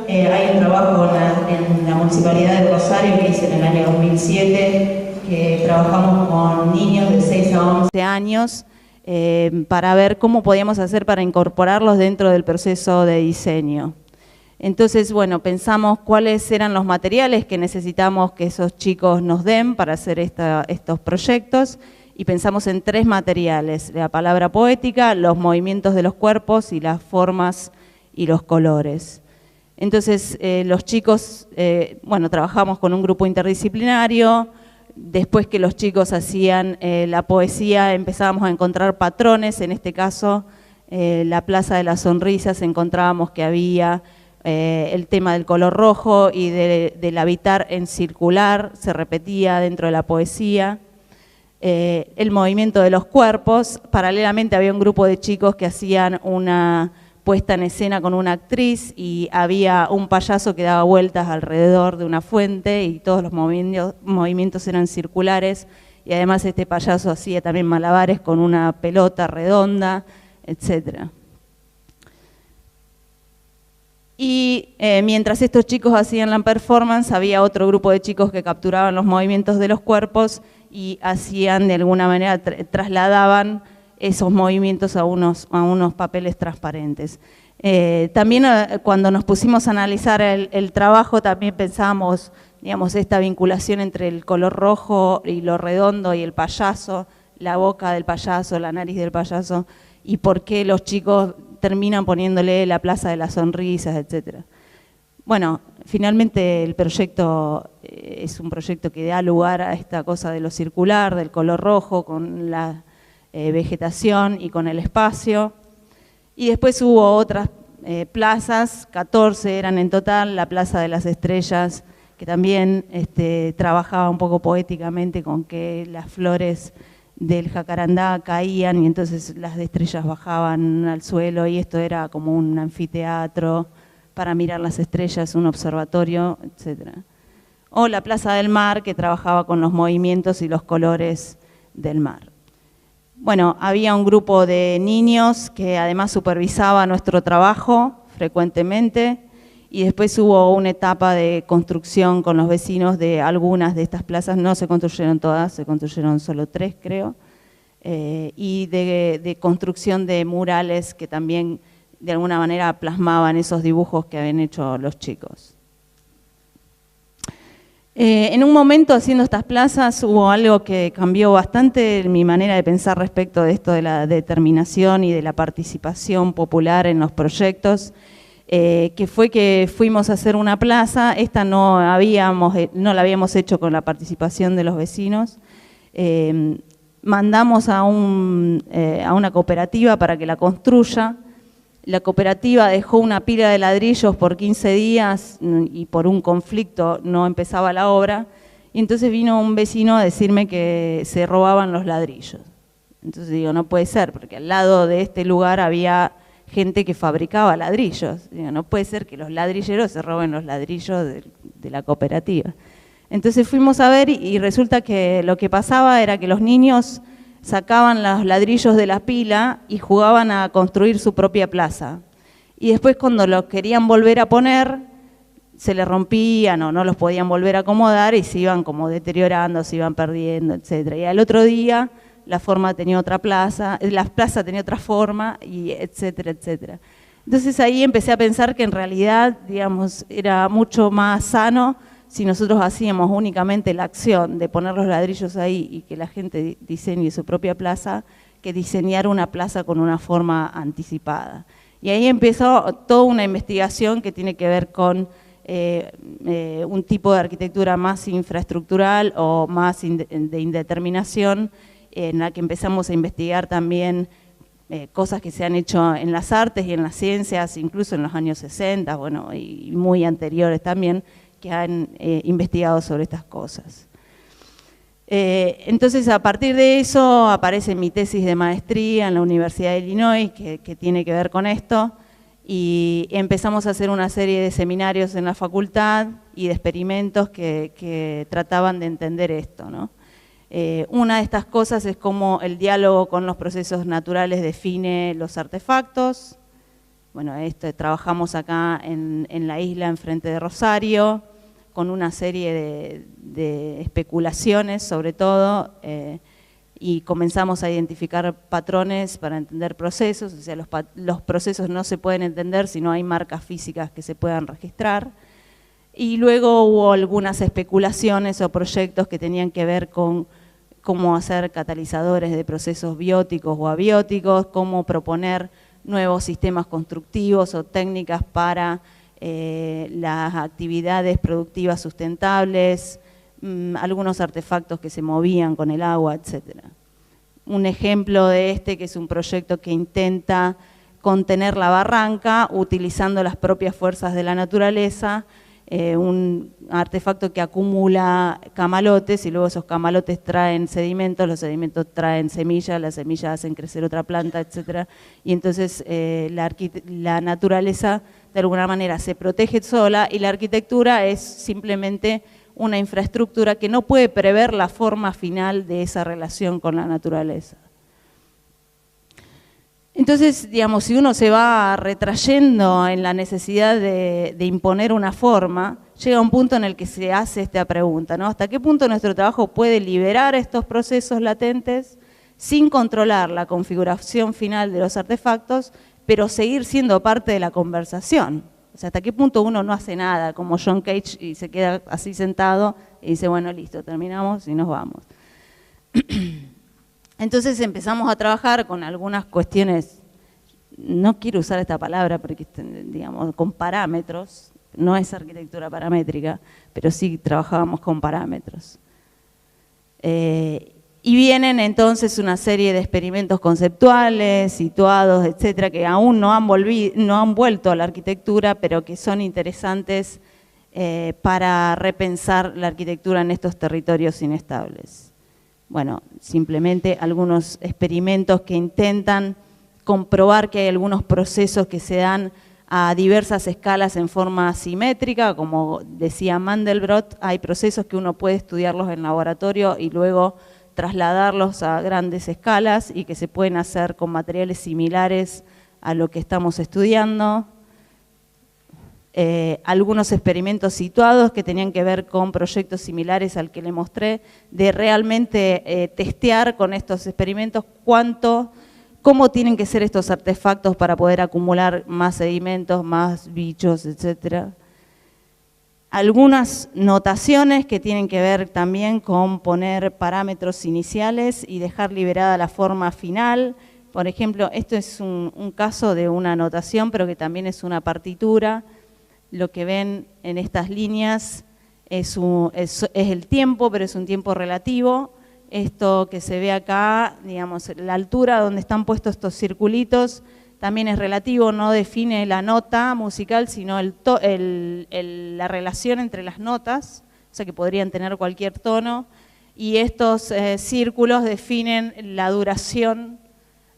hay un trabajo en la Municipalidad de Rosario que hice en el año 2007, que trabajamos con niños de 6 a 11 años para ver cómo podíamos hacer para incorporarlos dentro del proceso de diseño. Entonces, bueno, pensamos cuáles eran los materiales que necesitamos que esos chicos nos den para hacer estos proyectos, y pensamos en 3 materiales: la palabra poética, los movimientos de los cuerpos y las formas y los colores. Entonces, los chicos, bueno, trabajamos con un grupo interdisciplinario. Después que los chicos hacían la poesía, empezábamos a encontrar patrones. En este caso, la Plaza de las Sonrisas, encontrábamos que había el tema del color rojo y del habitar en circular, se repetía dentro de la poesía. El movimiento de los cuerpos. Paralelamente había un grupo de chicos que hacían una puesta en escena con una actriz y había un payaso que daba vueltas alrededor de una fuente y todos los movimientos eran circulares, y además este payaso hacía también malabares con una pelota redonda, etc. Y mientras estos chicos hacían la performance, había otro grupo de chicos que capturaban los movimientos de los cuerpos y hacían, de alguna manera, trasladaban esos movimientos a unos papeles transparentes. También cuando nos pusimos a analizar el trabajo, también pensábamos, digamos, esta vinculación entre el color rojo y lo redondo y el payaso, la boca del payaso, la nariz del payaso, y por qué los chicos terminan poniéndole la Plaza de las Sonrisas, etc. Bueno, finalmente el proyecto es un proyecto que da lugar a esta cosa de lo circular, del color rojo, con la vegetación y con el espacio. Y después hubo otras plazas, 14 eran en total, la Plaza de las Estrellas, que también trabajaba un poco poéticamente con que las flores del jacarandá caían y entonces las estrellas bajaban al suelo, y esto era como un anfiteatro para mirar las estrellas, un observatorio, etc. O la Plaza del Mar, que trabajaba con los movimientos y los colores del mar. Bueno, había un grupo de niños que además supervisaba nuestro trabajo frecuentemente, y después hubo una etapa de construcción con los vecinos de algunas de estas plazas. No se construyeron todas, se construyeron solo 3, creo, y de construcción de murales que también de alguna manera plasmaban esos dibujos que habían hecho los chicos. En un momento, haciendo estas plazas, hubo algo que cambió bastante en mi manera de pensar respecto de esto de la determinación y de la participación popular en los proyectos, que fue que fuimos a hacer una plaza. Esta no la habíamos hecho con la participación de los vecinos. Mandamos a una cooperativa para que la construya. La cooperativa dejó una pila de ladrillos por 15 días y por un conflicto no empezaba la obra, y entonces vino un vecino a decirme que se robaban los ladrillos. Entonces digo, no puede ser, porque al lado de este lugar había gente que fabricaba ladrillos. Digo, no puede ser que los ladrilleros se roben los ladrillos de la cooperativa. Entonces fuimos a ver y resulta que lo que pasaba era que los niños sacaban los ladrillos de la pila y jugaban a construir su propia plaza. Y después cuando los querían volver a poner, se les rompían o no los podían volver a acomodar y se iban como deteriorando, se iban perdiendo, etc. Y al otro día la forma tenía otra plaza, la plaza tenía otra forma, y etcétera, etcétera. Entonces ahí empecé a pensar que en realidad, digamos, era mucho más sano si nosotros hacíamos únicamente la acción de poner los ladrillos ahí y que la gente diseñe su propia plaza, que diseñar una plaza con una forma anticipada. Y ahí empezó toda una investigación que tiene que ver con un tipo de arquitectura más infraestructural o más de indeterminación, en la que empezamos a investigar también cosas que se han hecho en las artes y en las ciencias, incluso en los años 60, bueno, y muy anteriores también, que han investigado sobre estas cosas. Entonces, a partir de eso, aparece mi tesis de maestría en la Universidad de Illinois, que tiene que ver con esto, y empezamos a hacer una serie de seminarios en la facultad y de experimentos que trataban de entender esto, ¿no? Una de estas cosas es cómo el diálogo con los procesos naturales define los artefactos. Bueno, trabajamos acá en la isla enfrente de Rosario, con una serie de especulaciones sobre todo, y comenzamos a identificar patrones para entender procesos. O sea, los procesos no se pueden entender si no hay marcas físicas que se puedan registrar. Y luego hubo algunas especulaciones o proyectos que tenían que ver con cómo hacer catalizadores de procesos bióticos o abióticos, cómo proponer nuevos sistemas constructivos o técnicas para las actividades productivas sustentables, algunos artefactos que se movían con el agua, etc. Un ejemplo de este, que es un proyecto que intenta contener la barranca utilizando las propias fuerzas de la naturaleza, un artefacto que acumula camalotes y luego esos camalotes traen sedimentos, los sedimentos traen semillas, las semillas hacen crecer otra planta, etc. Y entonces la naturaleza de alguna manera se protege sola y la arquitectura es simplemente una infraestructura que no puede prever la forma final de esa relación con la naturaleza. Entonces, digamos, si uno se va retrayendo en la necesidad de imponer una forma, llega un punto en el que se hace esta pregunta, ¿no? ¿Hasta qué punto nuestro trabajo puede liberar estos procesos latentes sin controlar la configuración final de los artefactos, pero seguir siendo parte de la conversación? O sea, ¿hasta qué punto uno no hace nada, como John Cage, y se queda así sentado y dice, bueno, listo, terminamos y nos vamos? Entonces empezamos a trabajar con algunas cuestiones, no quiero usar esta palabra porque, digamos, con parámetros, no es arquitectura paramétrica, pero sí trabajábamos con parámetros. Y vienen entonces una serie de experimentos conceptuales, situados, etcétera, que aún no han vuelto a la arquitectura, pero que son interesantes para repensar la arquitectura en estos territorios inestables. Bueno, simplemente algunos experimentos que intentan comprobar que hay algunos procesos que se dan a diversas escalas en forma asimétrica, como decía Mandelbrot, hay procesos que uno puede estudiarlos en laboratorio y luego trasladarlos a grandes escalas y que se pueden hacer con materiales similares a lo que estamos estudiando. Algunos experimentos situados que tenían que ver con proyectos similares al que le mostré, de realmente testear con estos experimentos cómo tienen que ser estos artefactos para poder acumular más sedimentos, más bichos, etc. Algunas notaciones que tienen que ver también con poner parámetros iniciales y dejar liberada la forma final. Por ejemplo, esto es un caso de una notación, pero que también es una partitura. Lo que ven en estas líneas es el tiempo, pero es un tiempo relativo. Esto que se ve acá, digamos, la altura donde están puestos estos circulitos, también es relativo, no define la nota musical, sino la relación entre las notas, o sea que podrían tener cualquier tono, y estos círculos definen la duración,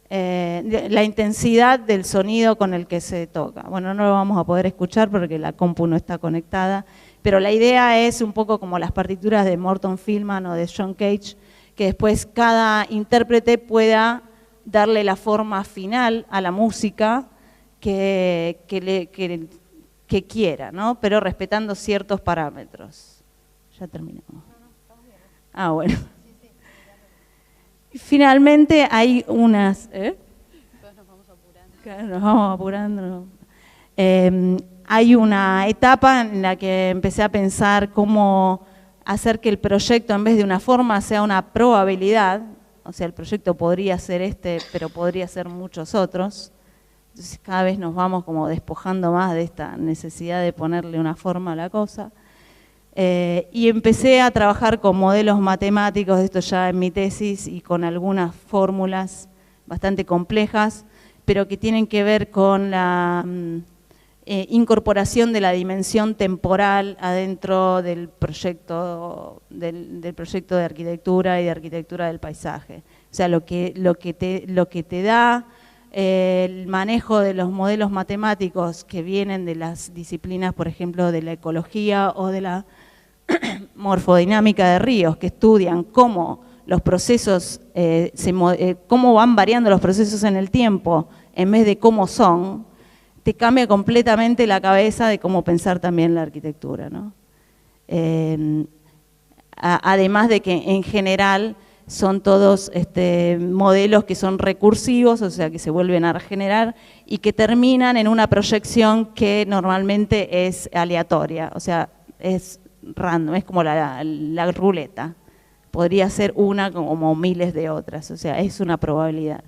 la intensidad del sonido con el que se toca. Bueno, no lo vamos a poder escuchar porque la compu no está conectada, pero la idea es un poco como las partituras de Morton Feldman o de John Cage, que después cada intérprete pueda darle la forma final a la música que quiera, ¿no? Pero respetando ciertos parámetros. Ya terminamos. Ah, bueno. Finalmente hay unas... Todos nos vamos apurando. Claro, nos vamos apurando. Hay una etapa en la que empecé a pensar cómo hacer que el proyecto, en vez de una forma, sea una probabilidad. O sea, el proyecto podría ser este, pero podría ser muchos otros. Entonces cada vez nos vamos como despojando más de esta necesidad de ponerle una forma a la cosa. Y empecé a trabajar con modelos matemáticos, esto ya en mi tesis, y con algunas fórmulas bastante complejas, pero que tienen que ver con la incorporación de la dimensión temporal adentro del proyecto de arquitectura y de arquitectura del paisaje. O sea, lo que te da el manejo de los modelos matemáticos que vienen de las disciplinas, por ejemplo, de la ecología o de la morfodinámica de ríos, que estudian cómo los procesos, cómo van variando los procesos en el tiempo en vez de cómo son, te cambia completamente la cabeza de cómo pensar también la arquitectura, ¿no? Además de que en general son todos modelos que son recursivos, o sea que se vuelven a regenerar y que terminan en una proyección que normalmente es aleatoria, o sea, es random, es como la ruleta. Podría ser una como miles de otras, o sea, es una probabilidad.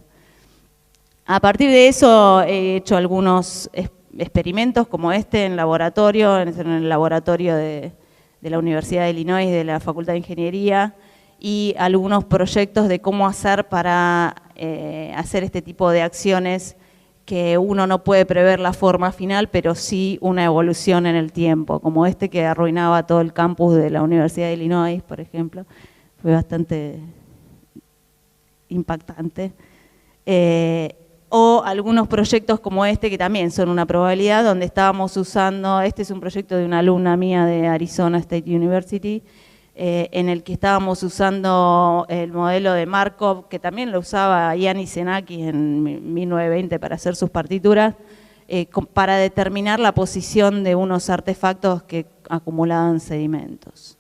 A partir de eso he hecho algunos experimentos como este en laboratorio, en el laboratorio de la Universidad de Illinois, de la Facultad de Ingeniería, y algunos proyectos de cómo hacer para hacer este tipo de acciones que uno no puede prever la forma final, pero sí una evolución en el tiempo, como este que arruinaba todo el campus de la Universidad de Illinois, por ejemplo. Fue bastante impactante. O algunos proyectos como este, que también son una probabilidad, donde estábamos usando, este es un proyecto de una alumna mía de Arizona State University, en el que estábamos usando el modelo de Markov, que también lo usaba Yannis Xenakis en 1920 para hacer sus partituras, para determinar la posición de unos artefactos que acumulaban sedimentos.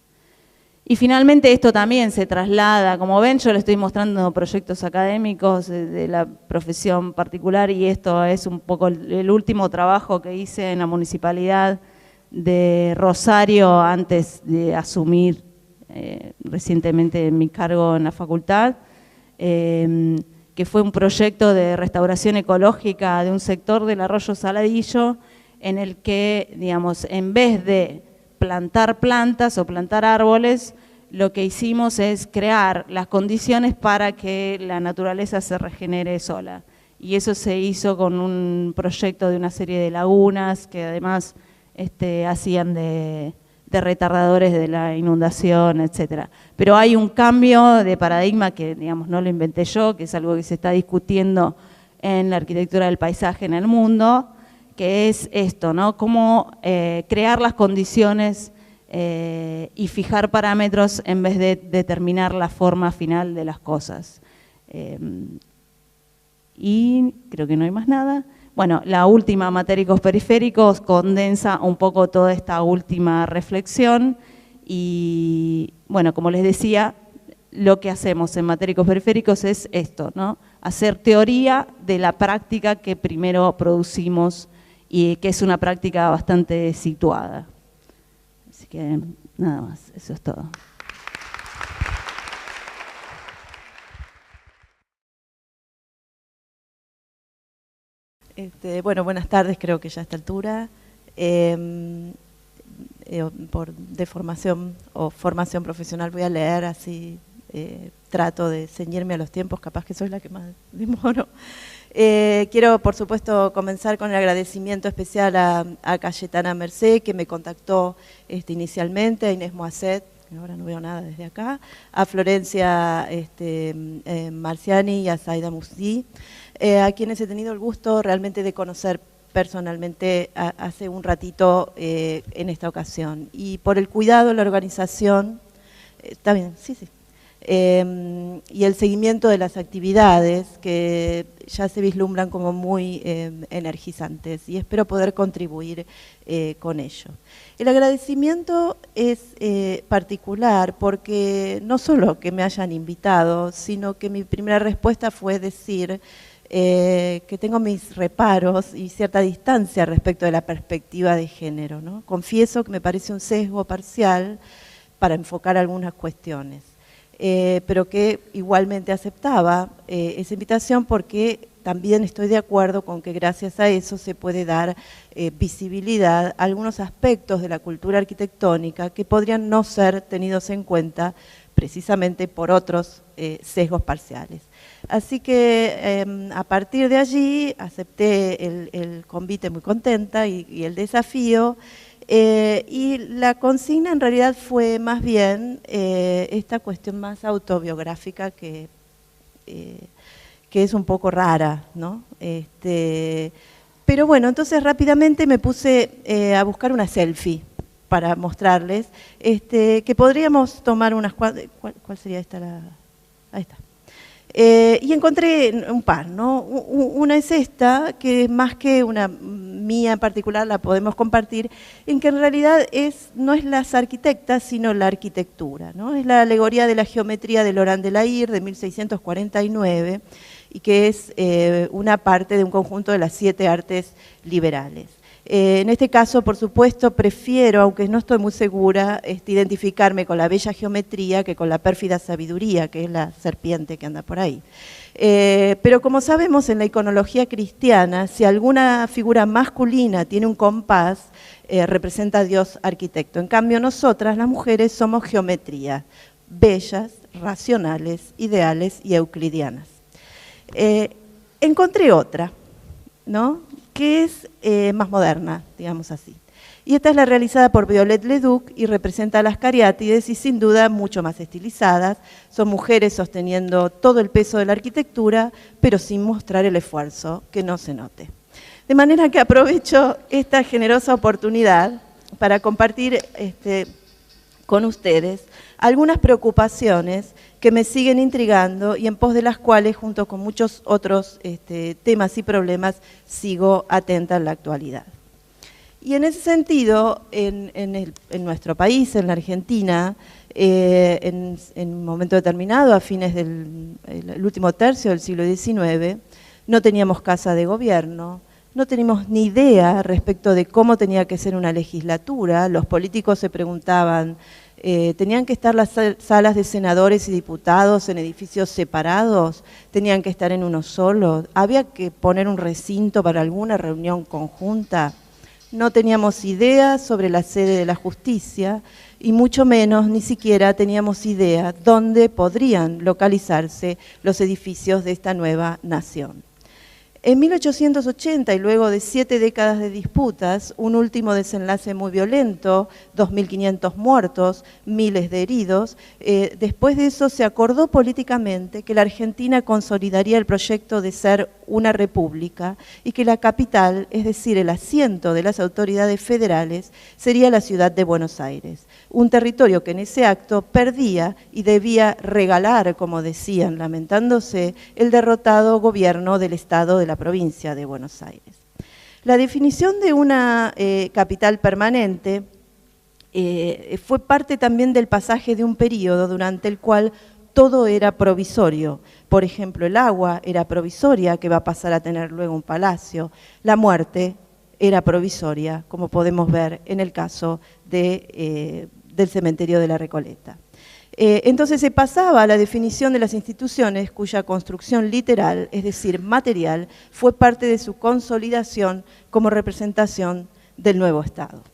Y finalmente esto también se traslada, como ven, yo les estoy mostrando proyectos académicos de la profesión particular, y esto es un poco el último trabajo que hice en la municipalidad de Rosario antes de asumir recientemente mi cargo en la facultad, que fue un proyecto de restauración ecológica de un sector del arroyo Saladillo, en el que, digamos, en vez de plantar plantas o plantar árboles, lo que hicimos es crear las condiciones para que la naturaleza se regenere sola. Y eso se hizo con un proyecto de una serie de lagunas que además hacían de retardadores de la inundación, etcétera. Pero hay un cambio de paradigma que, digamos, no lo inventé yo, que es algo que se está discutiendo en la arquitectura del paisaje en el mundo, que es esto, ¿no? Cómo crear las condiciones y fijar parámetros en vez de determinar la forma final de las cosas. Y creo que no hay más nada. Bueno, la última, matéricos periféricos, condensa un poco toda esta última reflexión y, bueno, como les decía, lo que hacemos en matéricos periféricos es esto, ¿no? Hacer teoría de la práctica que primero producimos y que es una práctica bastante situada. Así que nada más, eso es todo. Bueno, buenas tardes, creo que ya a esta altura. Por deformación o formación profesional voy a leer, así trato de ceñirme a los tiempos, capaz que soy la que más demoro. Quiero, por supuesto, comenzar con el agradecimiento especial a Cayetana Mercé, que me contactó inicialmente, a Inés Moisset, ahora no veo nada desde acá, a Florencia Marciani y a Zaida Musdi, a quienes he tenido el gusto realmente de conocer personalmente hace un ratito en esta ocasión. Y por el cuidado, la organización, está bien, sí, y el seguimiento de las actividades que ya se vislumbran como muy energizantes, y espero poder contribuir con ello. El agradecimiento es particular porque no solo que me hayan invitado, sino que mi primera respuesta fue decir que tengo mis reparos y cierta distancia respecto de la perspectiva de género, ¿no? Confieso que me parece un sesgo parcial para enfocar algunas cuestiones. Pero que igualmente aceptaba esa invitación porque también estoy de acuerdo con que gracias a eso se puede dar visibilidad a algunos aspectos de la cultura arquitectónica que podrían no ser tenidos en cuenta precisamente por otros sesgos parciales. Así que a partir de allí acepté el convite muy contenta y el desafío. Y la consigna en realidad fue más bien esta cuestión más autobiográfica que es un poco rara, ¿no? Pero bueno, entonces rápidamente me puse a buscar una selfie para mostrarles, que podríamos tomar unas cuantas. ¿Cuál sería esta? Ahí está. Y encontré un par, ¿no? Una es esta, que más que una mía en particular la podemos compartir, en que en realidad no es las arquitectas, sino la arquitectura, ¿no? Es la alegoría de la geometría de Laurent Delair de 1649 y que es una parte de un conjunto de las 7 artes liberales. En este caso, por supuesto, prefiero, aunque no estoy muy segura, identificarme con la bella geometría que con la pérfida sabiduría, que es la serpiente que anda por ahí. Pero como sabemos, en la iconología cristiana, si alguna figura masculina tiene un compás, representa a Dios arquitecto. En cambio, nosotras, las mujeres, somos geometría, bellas, racionales, ideales y euclidianas. Encontré otra, ¿no?, que es más moderna, digamos así. Y esta es la realizada por Violette Leduc y representa a las cariátides y sin duda mucho más estilizadas. Son mujeres sosteniendo todo el peso de la arquitectura, pero sin mostrar el esfuerzo, que no se note. De manera que aprovecho esta generosa oportunidad para compartir con ustedes algunas preocupaciones que me siguen intrigando y en pos de las cuales, junto con muchos otros temas y problemas, sigo atenta en la actualidad. Y en ese sentido, en nuestro país, en la Argentina, en un momento determinado, a fines del último tercio del siglo XIX, no teníamos casa de gobierno, no teníamos ni idea respecto de cómo tenía que ser una legislatura. Los políticos se preguntaban, ¿tenían que estar las salas de senadores y diputados en edificios separados? ¿Tenían que estar en uno solo? ¿Había que poner un recinto para alguna reunión conjunta? No teníamos idea sobre la sede de la justicia y mucho menos, ni siquiera teníamos idea dónde podrían localizarse los edificios de esta nueva nación. En 1880, y luego de 7 décadas de disputas, un último desenlace muy violento, 2.500 muertos, miles de heridos, después de eso se acordó políticamente que la Argentina consolidaría el proyecto de ser una república y que la capital, es decir, el asiento de las autoridades federales, sería la ciudad de Buenos Aires. Un territorio que en ese acto perdía y debía regalar, como decían, lamentándose, el derrotado gobierno del Estado de la provincia de Buenos Aires. La definición de una capital permanente fue parte también del pasaje de un periodo durante el cual todo era provisorio. Por ejemplo, el agua era provisoria, que va a pasar a tener luego un palacio. La muerte era provisoria, como podemos ver en el caso del cementerio de la Recoleta. Entonces se pasaba a la definición de las instituciones cuya construcción literal, es decir, material, fue parte de su consolidación como representación del nuevo Estado.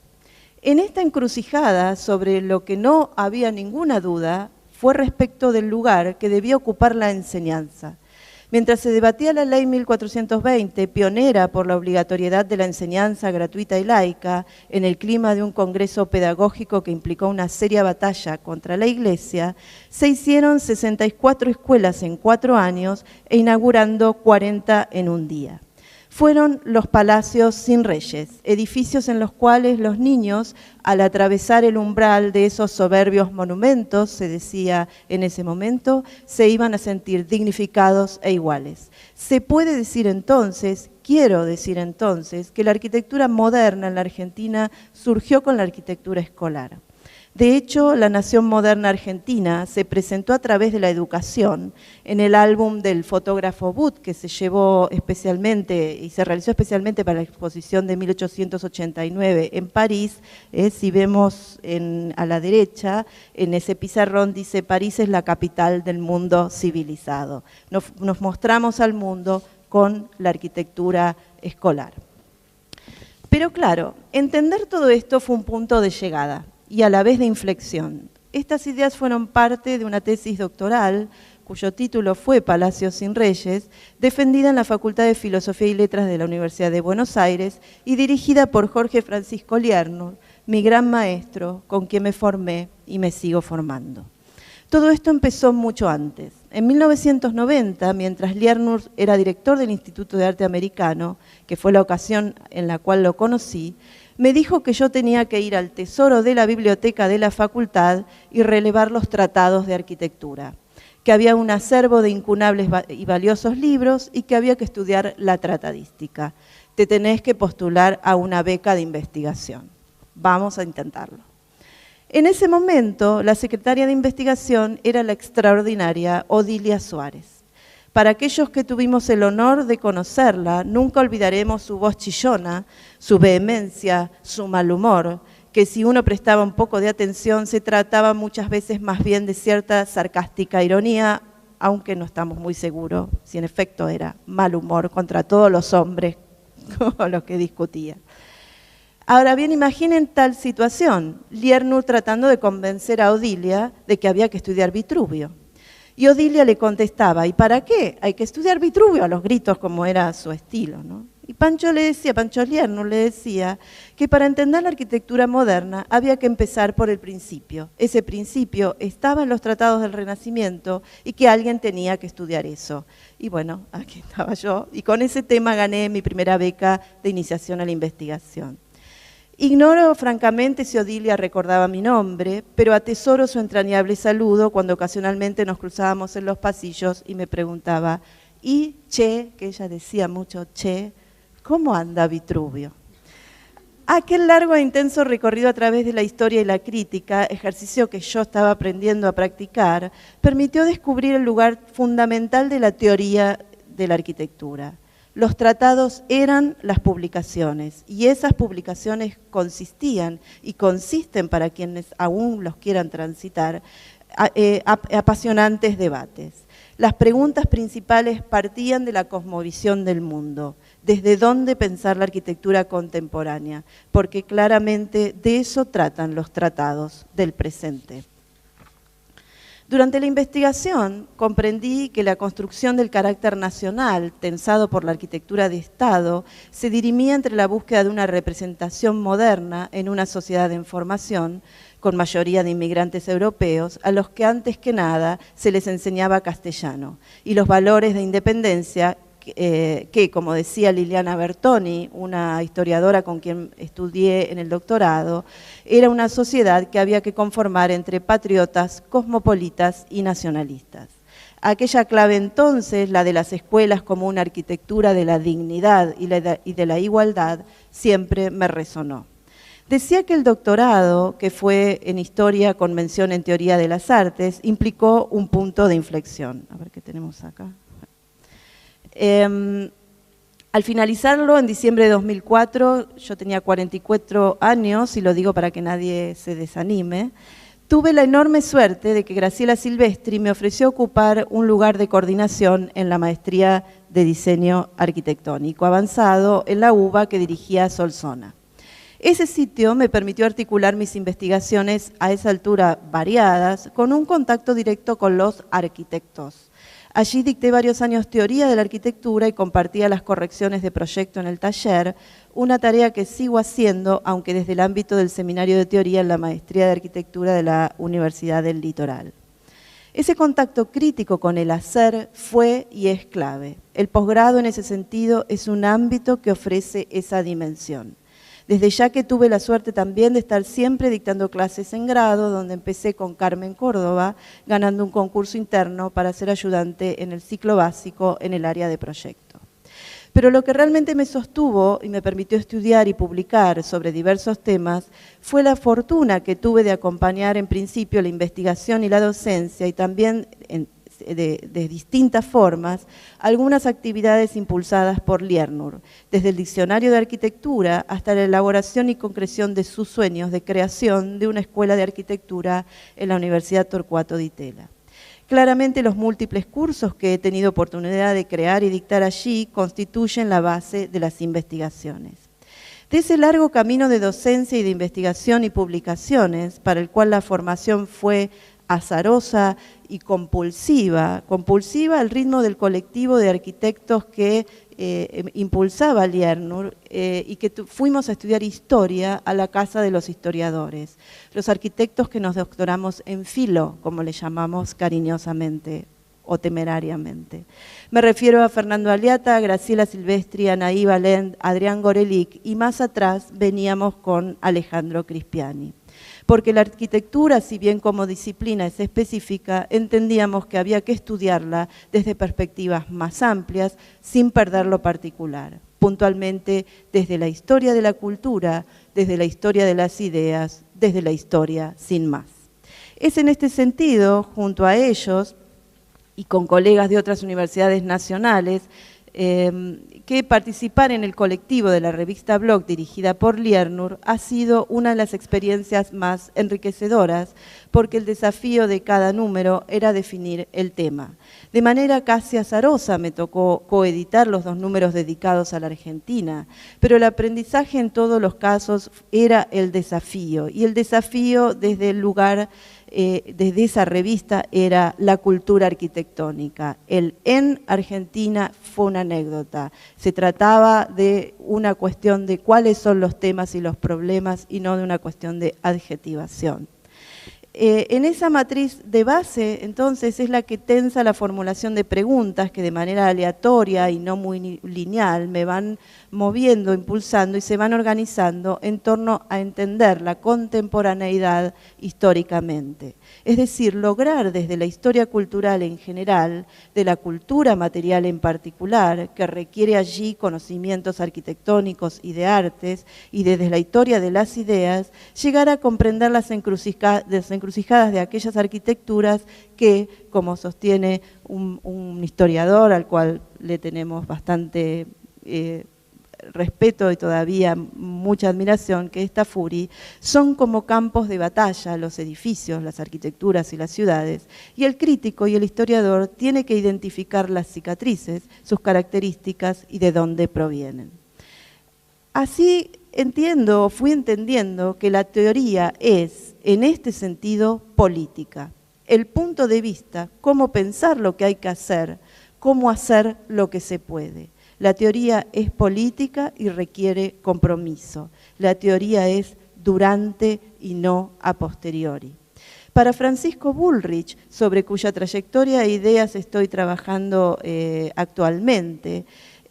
En esta encrucijada, sobre lo que no había ninguna duda, fue respecto del lugar que debía ocupar la enseñanza. Mientras se debatía la Ley 1420, pionera por la obligatoriedad de la enseñanza gratuita y laica, en el clima de un congreso pedagógico que implicó una seria batalla contra la Iglesia, se hicieron 64 escuelas en 4 años e inaugurando 40 en un día. Fueron los palacios sin reyes, edificios en los cuales los niños, al atravesar el umbral de esos soberbios monumentos, se decía en ese momento, se iban a sentir dignificados e iguales. Se puede decir entonces, quiero decir entonces, que la arquitectura moderna en la Argentina surgió con la arquitectura escolar. De hecho, la nación moderna argentina se presentó a través de la educación en el álbum del fotógrafo Booth, que se llevó especialmente y se realizó especialmente para la exposición de 1889 en París. Si vemos a la derecha, en ese pizarrón dice: París es la capital del mundo civilizado. Nos mostramos al mundo con la arquitectura escolar. Pero claro, entender todo esto fue un punto de llegada y a la vez de inflexión. Estas ideas fueron parte de una tesis doctoral, cuyo título fue Palacios sin Reyes, defendida en la Facultad de Filosofía y Letras de la Universidad de Buenos Aires y dirigida por Jorge Francisco Liernur, mi gran maestro, con quien me formé y me sigo formando. Todo esto empezó mucho antes. En 1990, mientras Liernur era director del Instituto de Arte Americano, que fue la ocasión en la cual lo conocí, me dijo que yo tenía que ir al tesoro de la biblioteca de la facultad y relevar los tratados de arquitectura, que había un acervo de incunables y valiosos libros y que había que estudiar la tratadística. Te tenés que postular a una beca de investigación. Vamos a intentarlo. En ese momento, la secretaria de investigación era la extraordinaria Odilia Suárez. Para aquellos que tuvimos el honor de conocerla, nunca olvidaremos su voz chillona, su vehemencia, su mal humor, que si uno prestaba un poco de atención se trataba muchas veces más bien de cierta sarcástica ironía, aunque no estamos muy seguros si en efecto era mal humor contra todos los hombres con los que discutía. Ahora bien, imaginen tal situación, Liernur tratando de convencer a Odilia de que había que estudiar Vitruvio. Y Odilia le contestaba, ¿y para qué? Hay que estudiar Vitruvio, a los gritos como era su estilo, ¿no? Y Pancho Liernur le decía que para entender la arquitectura moderna había que empezar por el principio. Ese principio estaba en los tratados del Renacimiento y que alguien tenía que estudiar eso. Y bueno, aquí estaba yo, y con ese tema gané mi primera beca de iniciación a la investigación. Ignoro francamente si Odilia recordaba mi nombre, pero atesoro su entrañable saludo cuando ocasionalmente nos cruzábamos en los pasillos y me preguntaba, ¿y che? Que ella decía mucho che, ¿cómo anda Vitruvio? Aquel largo e intenso recorrido a través de la historia y la crítica, ejercicio que yo estaba aprendiendo a practicar, permitió descubrir el lugar fundamental de la teoría de la arquitectura. Los tratados eran las publicaciones y esas publicaciones consistían y consisten, para quienes aún los quieran transitar, apasionantes debates. Las preguntas principales partían de la cosmovisión del mundo, desde dónde pensar la arquitectura contemporánea, porque claramente de eso tratan los tratados del presente. Durante la investigación comprendí que la construcción del carácter nacional, tensado por la arquitectura de Estado, se dirimía entre la búsqueda de una representación moderna en una sociedad en formación, con mayoría de inmigrantes europeos, a los que antes que nada se les enseñaba castellano, y los valores de independencia que, como decía Liliana Bertoni, una historiadora con quien estudié en el doctorado, era una sociedad que había que conformar entre patriotas, cosmopolitas y nacionalistas. Aquella clave entonces, la de las escuelas como una arquitectura de la dignidad y de la igualdad, siempre me resonó. Decía que el doctorado, que fue en Historia con mención en Teoría de las Artes, implicó un punto de inflexión. A ver qué tenemos acá. Al finalizarlo, en diciembre de 2004, yo tenía 44 años, y lo digo para que nadie se desanime, tuve la enorme suerte de que Graciela Silvestri me ofreció ocupar un lugar de coordinación en la maestría de diseño arquitectónico avanzado en la UBA que dirigía Solsona. Ese sitio me permitió articular mis investigaciones a esa altura variadas, con un contacto directo con los arquitectos. Allí dicté varios años teoría de la arquitectura y compartía las correcciones de proyecto en el taller, una tarea que sigo haciendo, aunque desde el ámbito del seminario de teoría en la maestría de arquitectura de la Universidad del Litoral. Ese contacto crítico con el hacer fue y es clave. El posgrado en ese sentido es un ámbito que ofrece esa dimensión. Desde ya que tuve la suerte también de estar siempre dictando clases en grado, donde empecé con Carmen Córdoba, ganando un concurso interno para ser ayudante en el ciclo básico en el área de proyecto. Pero lo que realmente me sostuvo y me permitió estudiar y publicar sobre diversos temas fue la fortuna que tuve de acompañar en principio la investigación y la docencia y también de distintas formas algunas actividades impulsadas por Liernur, desde el diccionario de arquitectura hasta la elaboración y concreción de sus sueños de creación de una escuela de arquitectura en la Universidad Torcuato Di Tella. Claramente los múltiples cursos que he tenido oportunidad de crear y dictar allí constituyen la base de las investigaciones. De ese largo camino de docencia y de investigación y publicaciones, para el cual la formación fue azarosa y compulsiva al ritmo del colectivo de arquitectos que impulsaba Liernur y que fuimos a estudiar historia a la Casa de los Historiadores, los arquitectos que nos doctoramos en filo, como le llamamos cariñosamente o temerariamente. Me refiero a Fernando Aliata, Graciela Silvestri, Anaí Valent, Adrián Gorelick y más atrás veníamos con Alejandro Crispiani. Porque la arquitectura, si bien como disciplina es específica, entendíamos que había que estudiarla desde perspectivas más amplias, sin perder lo particular, puntualmente desde la historia de la cultura, desde la historia de las ideas, desde la historia sin más. Es en este sentido, junto a ellos, y con colegas de otras universidades nacionales, que participar en el colectivo de la revista Blog dirigida por Liernur ha sido una de las experiencias más enriquecedoras, porque el desafío de cada número era definir el tema. De manera casi azarosa me tocó coeditar los 2 números dedicados a la Argentina, pero el aprendizaje en todos los casos era el desafío, y el desafío desde el lugar desde esa revista era la cultura arquitectónica. El en Argentina fue una anécdota. Se trataba de una cuestión de cuáles son los temas y los problemas y no de una cuestión de adjetivación. En esa matriz de base, entonces, es la que tensa la formulación de preguntas que de manera aleatoria y no muy lineal me van moviendo, impulsando y se van organizando en torno a entender la contemporaneidad históricamente. Es decir, lograr desde la historia cultural en general, de la cultura material en particular, que requiere allí conocimientos arquitectónicos y de artes, y desde la historia de las ideas, llegar a comprender las encrucijadas de aquellas arquitecturas que, como sostiene un historiador al cual le tenemos bastante respeto y todavía mucha admiración, que es Tafuri, son como campos de batalla los edificios, las arquitecturas y las ciudades, y el crítico y el historiador tiene que identificar las cicatrices, sus características y de dónde provienen. Así fui entendiendo que la teoría es, en este sentido, política. El punto de vista, cómo pensar lo que hay que hacer, cómo hacer lo que se puede. La teoría es política y requiere compromiso. La teoría es durante y no a posteriori. Para Francisco Bullrich, sobre cuya trayectoria e ideas estoy trabajando actualmente,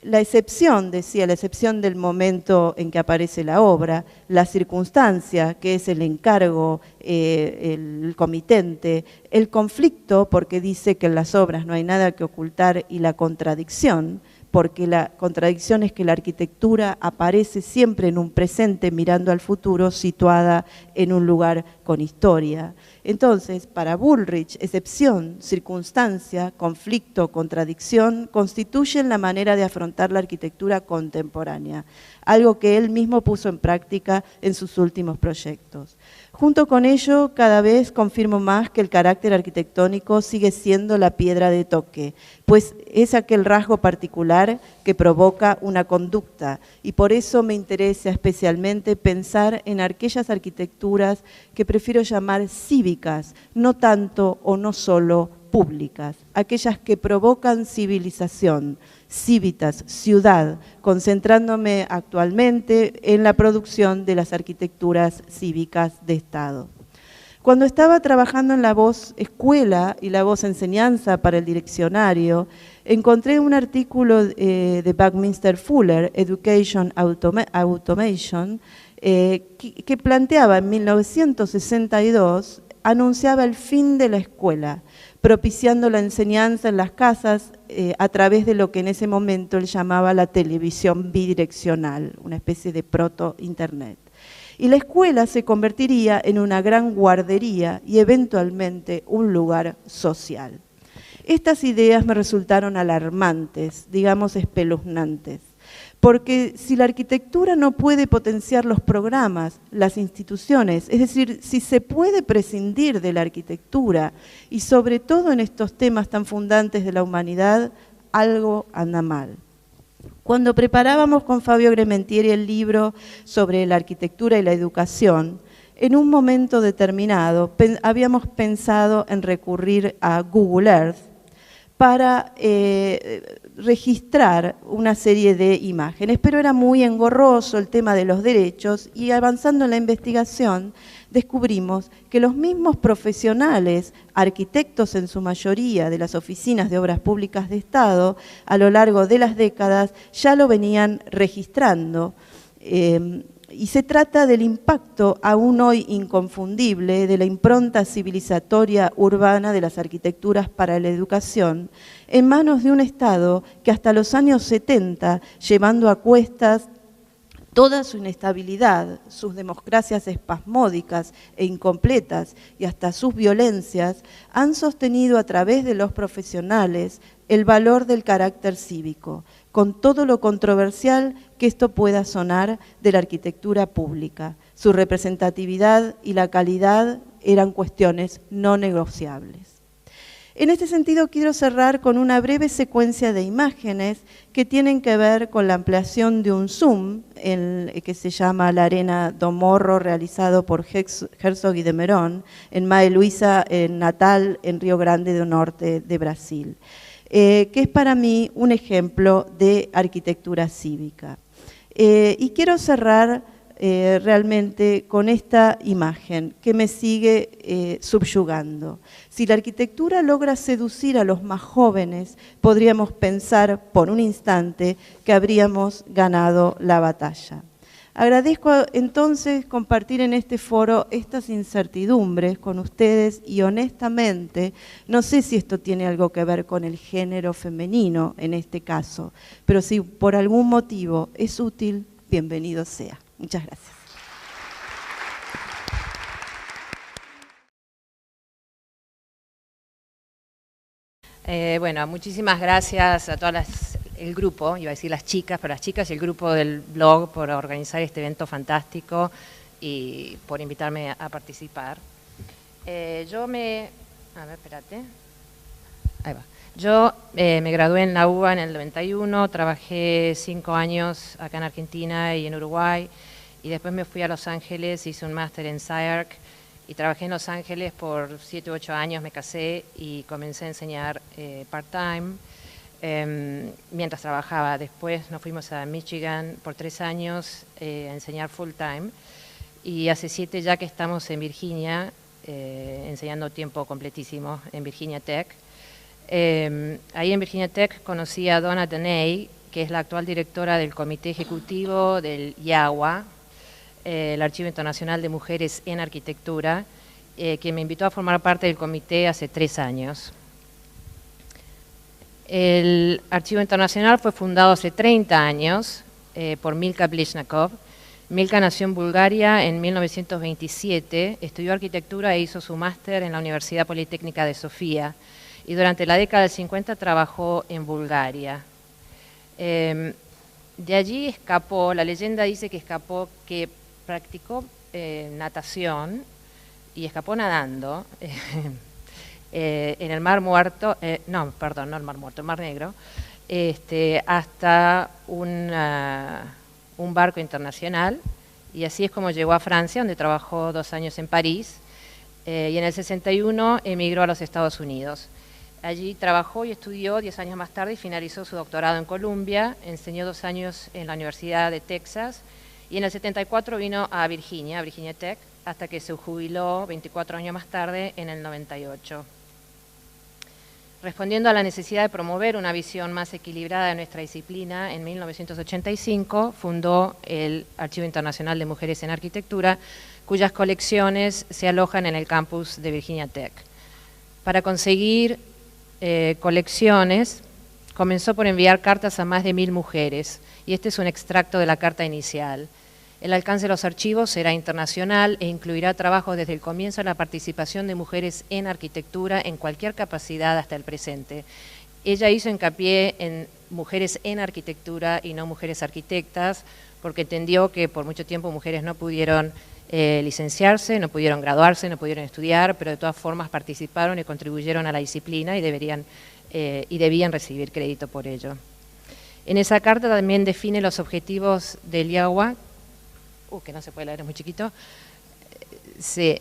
la excepción, decía, la excepción del momento en que aparece la obra, la circunstancia, que es el encargo, el comitente, el conflicto, porque dice que en las obras no hay nada que ocultar, y la contradicción, porque la contradicción es que la arquitectura aparece siempre en un presente mirando al futuro, situada en un lugar con historia. Entonces, para Bullrich, excepción, circunstancia, conflicto, contradicción, constituyen la manera de afrontar la arquitectura contemporánea, algo que él mismo puso en práctica en sus últimos proyectos. Junto con ello, cada vez confirmo más que el carácter arquitectónico sigue siendo la piedra de toque, pues es aquel rasgo particular que provoca una conducta, y por eso me interesa especialmente pensar en aquellas arquitecturas que prefiero llamar cívicas, no tanto o no solo públicas, aquellas que provocan civilización, civitas, ciudad, concentrándome actualmente en la producción de las arquitecturas cívicas de Estado. Cuando estaba trabajando en la voz escuela y la voz enseñanza para el direccionario, encontré un artículo de Buckminster Fuller, Education Automation, que planteaba en 1962, anunciaba el fin de la escuela, propiciando la enseñanza en las casas a través de lo que en ese momento él llamaba la televisión bidireccional, una especie de proto-internet. Y la escuela se convertiría en una gran guardería y eventualmente un lugar social. Estas ideas me resultaron alarmantes, digamos espeluznantes, porque si la arquitectura no puede potenciar los programas, las instituciones, es decir, si se puede prescindir de la arquitectura y sobre todo en estos temas tan fundantes de la humanidad, algo anda mal. Cuando preparábamos con Fabio Grementieri el libro sobre la arquitectura y la educación, en un momento determinado habíamos pensado en recurrir a Google Earth para registrar una serie de imágenes, pero era muy engorroso el tema de los derechos, y avanzando en la investigación descubrimos que los mismos profesionales, arquitectos en su mayoría de las oficinas de obras públicas de Estado, a lo largo de las décadas ya lo venían registrando. Y se trata del impacto aún hoy inconfundible de la impronta civilizatoria urbana de las arquitecturas para la educación en manos de un Estado que hasta los años 70, llevando a cuestas Toda su inestabilidad, sus democracias espasmódicas e incompletas y hasta sus violencias han sostenido a través de los profesionales el valor del carácter cívico, con todo lo controversial que esto pueda sonar de la arquitectura pública. Su representatividad y la calidad eran cuestiones no negociables. En este sentido, quiero cerrar con una breve secuencia de imágenes que tienen que ver con la ampliación de un Zoom que se llama La Arena do Morro, realizado por Herzog y de Meuron en Mae Luisa, en Natal, en Río Grande do Norte de Brasil, que es para mí un ejemplo de arquitectura cívica. Y quiero cerrar realmente con esta imagen que me sigue subyugando. Si la arquitectura logra seducir a los más jóvenes, podríamos pensar por un instante que habríamos ganado la batalla. Agradezco entonces compartir en este foro estas incertidumbres con ustedes y honestamente no sé si esto tiene algo que ver con el género femenino en este caso, pero si por algún motivo es útil, bienvenido sea. Muchas gracias. Bueno, muchísimas gracias a todas el grupo, iba a decir las chicas, pero las chicas y el grupo del blog por organizar este evento fantástico y por invitarme a participar. Yo me gradué en la UBA en el 91, trabajé 5 años acá en Argentina y en Uruguay, y después me fui a Los Ángeles, hice un máster en SCI-Arc, y trabajé en Los Ángeles por 7 u 8 años, me casé y comencé a enseñar part-time mientras trabajaba. Después nos fuimos a Michigan por 3 años a enseñar full-time, y hace 7 ya que estamos en Virginia, enseñando tiempo completísimo en Virginia Tech. Ahí en Virginia Tech conocí a Donna Deney, que es la actual directora del Comité Ejecutivo del IAWA, el Archivo Internacional de Mujeres en Arquitectura, que me invitó a formar parte del comité hace 3 años. El Archivo Internacional fue fundado hace 30 años por Milka Blishnikov. Milka nació en Bulgaria en 1927, estudió arquitectura e hizo su máster en la Universidad Politécnica de Sofía, y durante la década del 50 trabajó en Bulgaria. De allí escapó, la leyenda dice que escapó, que practicó natación y escapó nadando en el Mar Muerto, no el Mar Muerto, el Mar Negro, hasta un barco internacional, y así es como llegó a Francia, donde trabajó 2 años en París, y en el 61 emigró a los Estados Unidos. Allí trabajó y estudió 10 años más tarde y finalizó su doctorado en Columbia, enseñó 2 años en la Universidad de Texas, y en el 74 vino a Virginia Tech, hasta que se jubiló 24 años más tarde, en el 98. Respondiendo a la necesidad de promover una visión más equilibrada de nuestra disciplina, en 1985 fundó el Archivo Internacional de Mujeres en Arquitectura, cuyas colecciones se alojan en el campus de Virginia Tech. Para conseguir colecciones, comenzó por enviar cartas a más de 1000 mujeres, y este es un extracto de la carta inicial. El alcance de los archivos será internacional e incluirá trabajos desde el comienzo de la participación de mujeres en arquitectura en cualquier capacidad hasta el presente. Ella hizo hincapié en mujeres en arquitectura y no mujeres arquitectas, porque entendió que por mucho tiempo mujeres no pudieron licenciarse, no pudieron graduarse, no pudieron estudiar, pero de todas formas participaron y contribuyeron a la disciplina y debían recibir crédito por ello. En esa carta también define los objetivos del IAWA, que no se puede leer, es muy chiquito. Sí,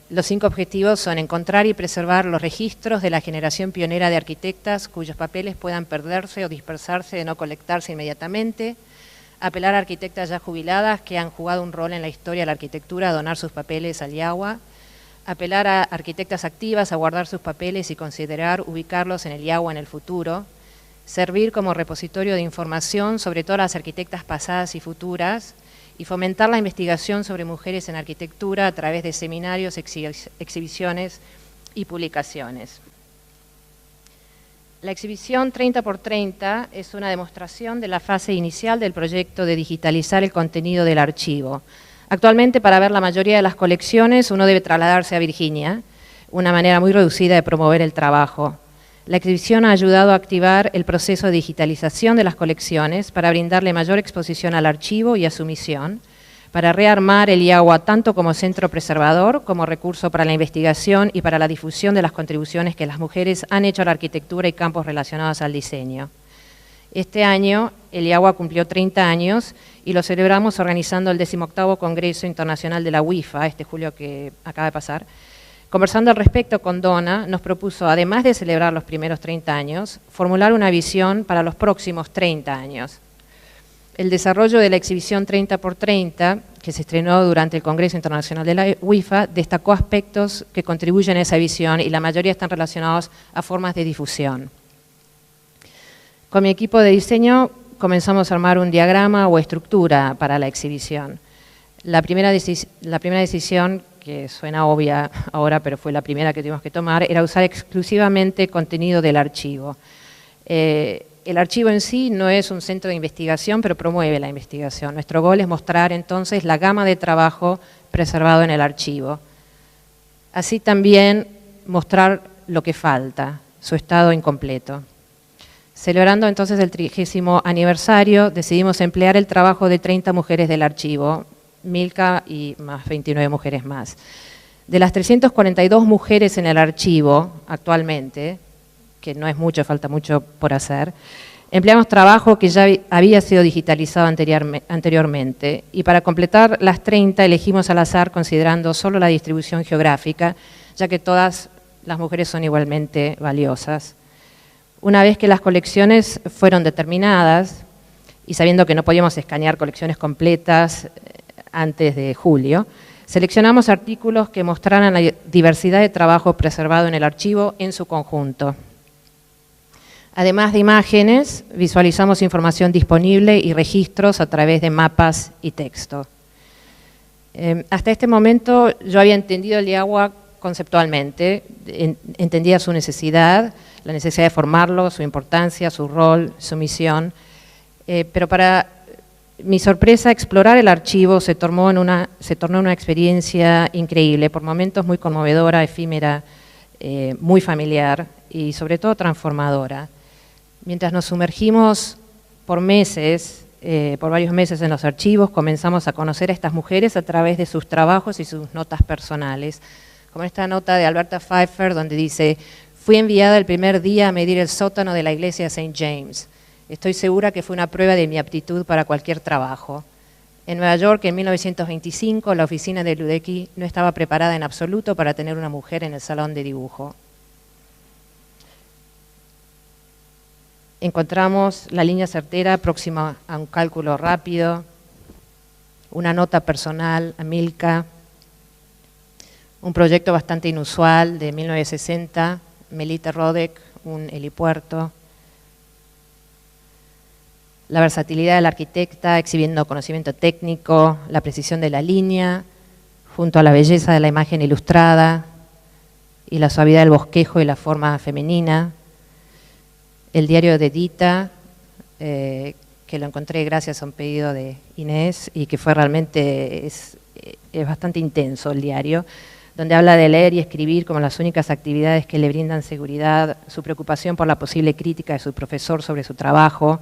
los 5 objetivos son encontrar y preservar los registros de la generación pionera de arquitectas cuyos papeles puedan perderse o dispersarse de no colectarse inmediatamente, apelar a arquitectas ya jubiladas que han jugado un rol en la historia de la arquitectura a donar sus papeles al IAWA, apelar a arquitectas activas a guardar sus papeles y considerar ubicarlos en el IAWA en el futuro, servir como repositorio de información sobre todas las arquitectas pasadas y futuras, y fomentar la investigación sobre mujeres en arquitectura a través de seminarios, exhibiciones y publicaciones. La exhibición 30×30 es una demostración de la fase inicial del proyecto de digitalizar el contenido del archivo. Actualmente, para ver la mayoría de las colecciones, uno debe trasladarse a Virginia, una manera muy reducida de promover el trabajo. La exhibición ha ayudado a activar el proceso de digitalización de las colecciones para brindarle mayor exposición al archivo y a su misión, para rearmar el IAWA tanto como centro preservador, como recurso para la investigación y para la difusión de las contribuciones que las mujeres han hecho a la arquitectura y campos relacionados al diseño. Este año el IAWA cumplió 30 años y lo celebramos organizando el 18º Congreso Internacional de la WIFA, este julio que acaba de pasar. Conversando al respecto con Donna, nos propuso, además de celebrar los primeros 30 años, formular una visión para los próximos 30 años. El desarrollo de la exhibición 30×30, que se estrenó durante el Congreso Internacional de la WIFA, destacó aspectos que contribuyen a esa visión y la mayoría están relacionados a formas de difusión. Con mi equipo de diseño comenzamos a armar un diagrama o estructura para la exhibición. La primera decisión, que suena obvia ahora, pero fue la primera que tuvimos que tomar, era usar exclusivamente contenido del archivo. El archivo en sí no es un centro de investigación, pero promueve la investigación. Nuestro gol es mostrar entonces la gama de trabajo preservado en el archivo. Así también mostrar lo que falta, su estado incompleto. Celebrando entonces el 30º aniversario, decidimos emplear el trabajo de 30 mujeres del archivo, Milka y más 29 mujeres más. De las 342 mujeres en el archivo actualmente, que no es mucho, falta mucho por hacer, empleamos trabajo que ya había sido digitalizado anteriormente y para completar las 30 elegimos al azar considerando solo la distribución geográfica, ya que todas las mujeres son igualmente valiosas. Una vez que las colecciones fueron determinadas y sabiendo que no podíamos escanear colecciones completas antes de julio, seleccionamos artículos que mostraran la diversidad de trabajo preservado en el archivo en su conjunto. Además de imágenes, visualizamos información disponible y registros a través de mapas y texto. Hasta este momento yo había entendido el IAWA conceptualmente, entendía su necesidad, la necesidad de formarlo, su importancia, su rol, su misión, pero para mi sorpresa, explorar el archivo se tornó en una experiencia increíble, por momentos muy conmovedora, efímera, muy familiar y sobre todo transformadora. Mientras nos sumergimos por varios meses en los archivos, comenzamos a conocer a estas mujeres a través de sus trabajos y sus notas personales, como esta nota de Alberta Pfeiffer donde dice: fui enviada el primer día a medir el sótano de la iglesia de St. James. Estoy segura que fue una prueba de mi aptitud para cualquier trabajo. En Nueva York, en 1925, la oficina de Ludecky no estaba preparada en absoluto para tener una mujer en el salón de dibujo. Encontramos la línea certera próxima a un cálculo rápido, una nota personal a Milka, un proyecto bastante inusual de 1960, Melita Rodek, un helipuerto, la versatilidad de la arquitecta exhibiendo conocimiento técnico, la precisión de la línea, junto a la belleza de la imagen ilustrada y la suavidad del bosquejo y la forma femenina. El diario de Dita, que lo encontré gracias a un pedido de Inés y que fue realmente, es bastante intenso el diario, donde habla de leer y escribir como las únicas actividades que le brindan seguridad, su preocupación por la posible crítica de su profesor sobre su trabajo,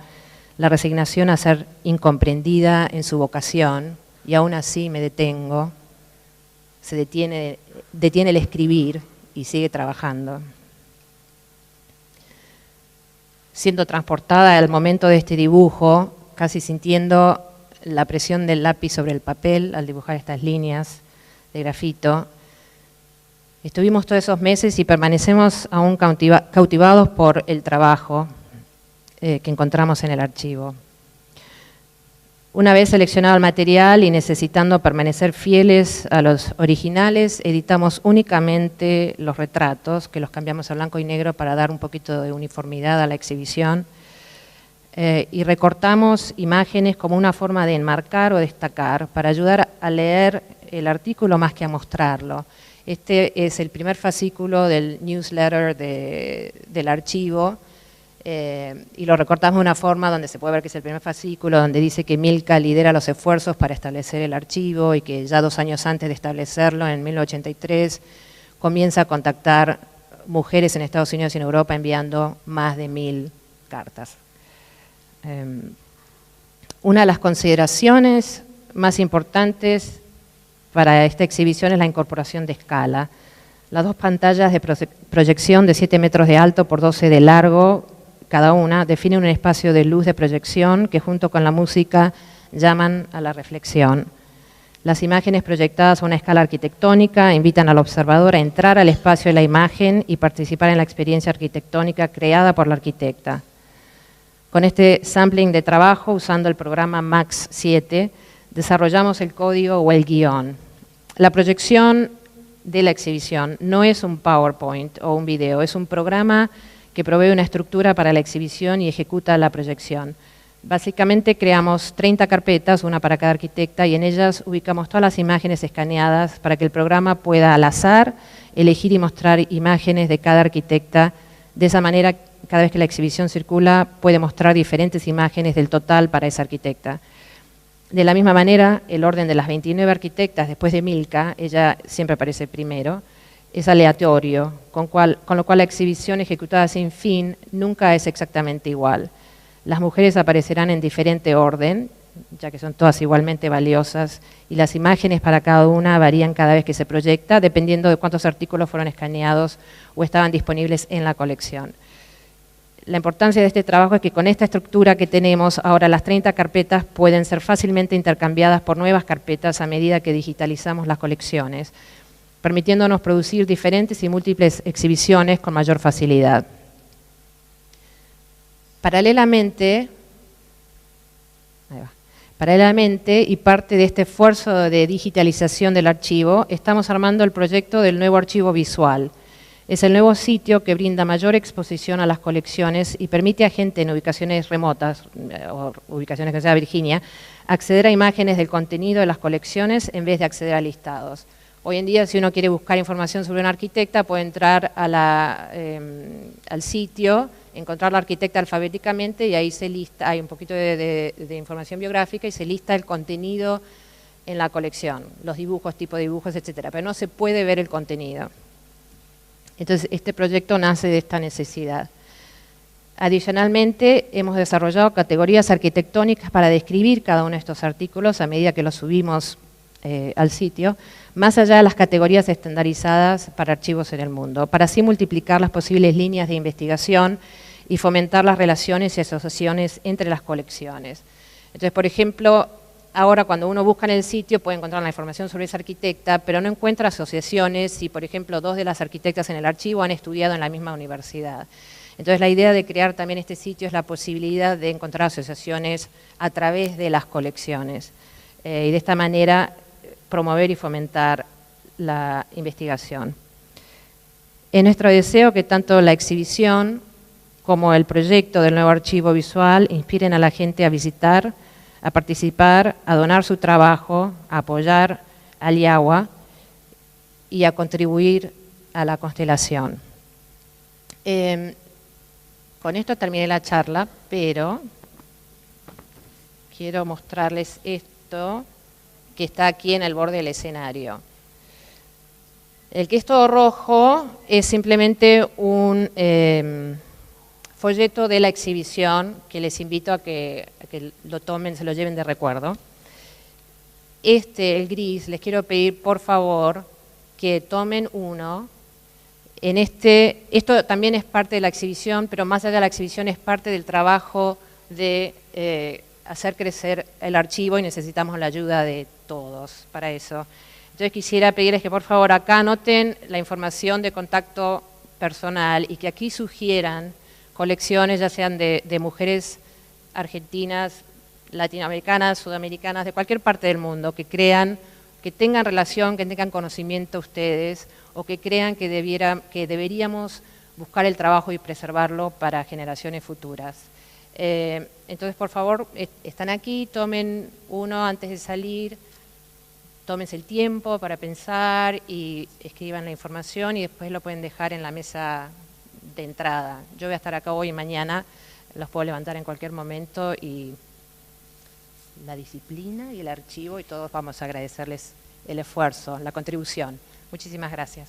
la resignación a ser incomprendida en su vocación, y aún así me detengo, se detiene el escribir y sigue trabajando. Siendo transportada al momento de este dibujo, casi sintiendo la presión del lápiz sobre el papel al dibujar estas líneas de grafito. Estuvimos todos esos meses y permanecemos aún cautivados por el trabajo que encontramos en el archivo. Una vez seleccionado el material y necesitando permanecer fieles a los originales, editamos únicamente los retratos, que los cambiamos a blanco y negro para dar un poquito de uniformidad a la exhibición, y recortamos imágenes como una forma de enmarcar o destacar, para ayudar a leer el artículo más que a mostrarlo. Este es el primer fascículo del newsletter del archivo, y lo recortamos de una forma donde se puede ver que es el primer fascículo, donde dice que Milka lidera los esfuerzos para establecer el archivo y que ya 2 años antes de establecerlo, en 1983, comienza a contactar mujeres en Estados Unidos y en Europa enviando más de 1000 cartas. Una de las consideraciones más importantes para esta exhibición es la incorporación de escala. Las 2 pantallas de proyección de 7 metros de alto por 12 de largo, cada una, definen un espacio de luz de proyección que junto con la música llaman a la reflexión. Las imágenes proyectadas a una escala arquitectónica invitan al observador a entrar al espacio de la imagen y participar en la experiencia arquitectónica creada por la arquitecta. Con este sampling de trabajo, usando el programa Max 7, desarrollamos el código o el guión. La proyección de la exhibición no es un PowerPoint o un video, es un programa que provee una estructura para la exhibición y ejecuta la proyección. Básicamente creamos 30 carpetas, una para cada arquitecta, y en ellas ubicamos todas las imágenes escaneadas para que el programa pueda al azar elegir y mostrar imágenes de cada arquitecta. De esa manera, cada vez que la exhibición circula, puede mostrar diferentes imágenes del total para esa arquitecta. De la misma manera, el orden de las 29 arquitectas después de Milka, ella siempre aparece primero, es aleatorio, con lo cual la exhibición ejecutada sin fin nunca es exactamente igual. Las mujeres aparecerán en diferente orden, ya que son todas igualmente valiosas, y las imágenes para cada una varían cada vez que se proyecta, dependiendo de cuántos artículos fueron escaneados o estaban disponibles en la colección. La importancia de este trabajo es que con esta estructura que tenemos, ahora las 30 carpetas pueden ser fácilmente intercambiadas por nuevas carpetas a medida que digitalizamos las colecciones, permitiéndonos producir diferentes y múltiples exhibiciones con mayor facilidad. Paralelamente, y parte de este esfuerzo de digitalización del archivo, estamos armando el proyecto del nuevo archivo visual. Es el nuevo sitio que brinda mayor exposición a las colecciones y permite a gente en ubicaciones remotas, o ubicaciones que sea Virginia, acceder a imágenes del contenido de las colecciones en vez de acceder a listados. Hoy en día, si uno quiere buscar información sobre una arquitecta, puede entrar a al sitio, encontrar la arquitecta alfabéticamente y ahí se lista, hay un poquito de información biográfica y se lista el contenido en la colección, los dibujos, tipo de dibujos, etcétera, pero no se puede ver el contenido. Entonces, este proyecto nace de esta necesidad. Adicionalmente, hemos desarrollado categorías arquitectónicas para describir cada uno de estos artículos a medida que los subimos al sitio, más allá de las categorías estandarizadas para archivos en el mundo, para así multiplicar las posibles líneas de investigación y fomentar las relaciones y asociaciones entre las colecciones. Entonces, por ejemplo, ahora cuando uno busca en el sitio puede encontrar la información sobre esa arquitecta, pero no encuentra asociaciones si, por ejemplo, 2 de las arquitectas en el archivo han estudiado en la misma universidad. Entonces, la idea de crear también este sitio es la posibilidad de encontrar asociaciones a través de las colecciones y de esta manera promover y fomentar la investigación. Es nuestro deseo que tanto la exhibición como el proyecto del nuevo archivo visual inspiren a la gente a visitar, a participar, a donar su trabajo, a apoyar al IAWA y a contribuir a la constelación. Con esto terminé la charla, pero quiero mostrarles esto que está aquí en el borde del escenario. El que es todo rojo es simplemente un folleto de la exhibición que les invito a que lo tomen, se lo lleven de recuerdo. El gris, les quiero pedir por favor que tomen uno. Esto también es parte de la exhibición, pero más allá de la exhibición es parte del trabajo de hacer crecer el archivo y necesitamos la ayuda de todos para eso. Entonces quisiera pedirles que por favor acá anoten la información de contacto personal y que aquí sugieran colecciones, ya sean de mujeres argentinas, latinoamericanas, sudamericanas, de cualquier parte del mundo, que crean, que tengan relación, que tengan conocimiento ustedes, o que crean que deberíamos buscar el trabajo y preservarlo para generaciones futuras. Entonces, por favor, están aquí, tomen uno antes de salir, tómense el tiempo para pensar y escriban la información y después lo pueden dejar en la mesa de entrada. Yo voy a estar acá hoy y mañana, los puedo levantar en cualquier momento, y la disciplina y el archivo, y todos vamos a agradecerles el esfuerzo, la contribución. Muchísimas gracias.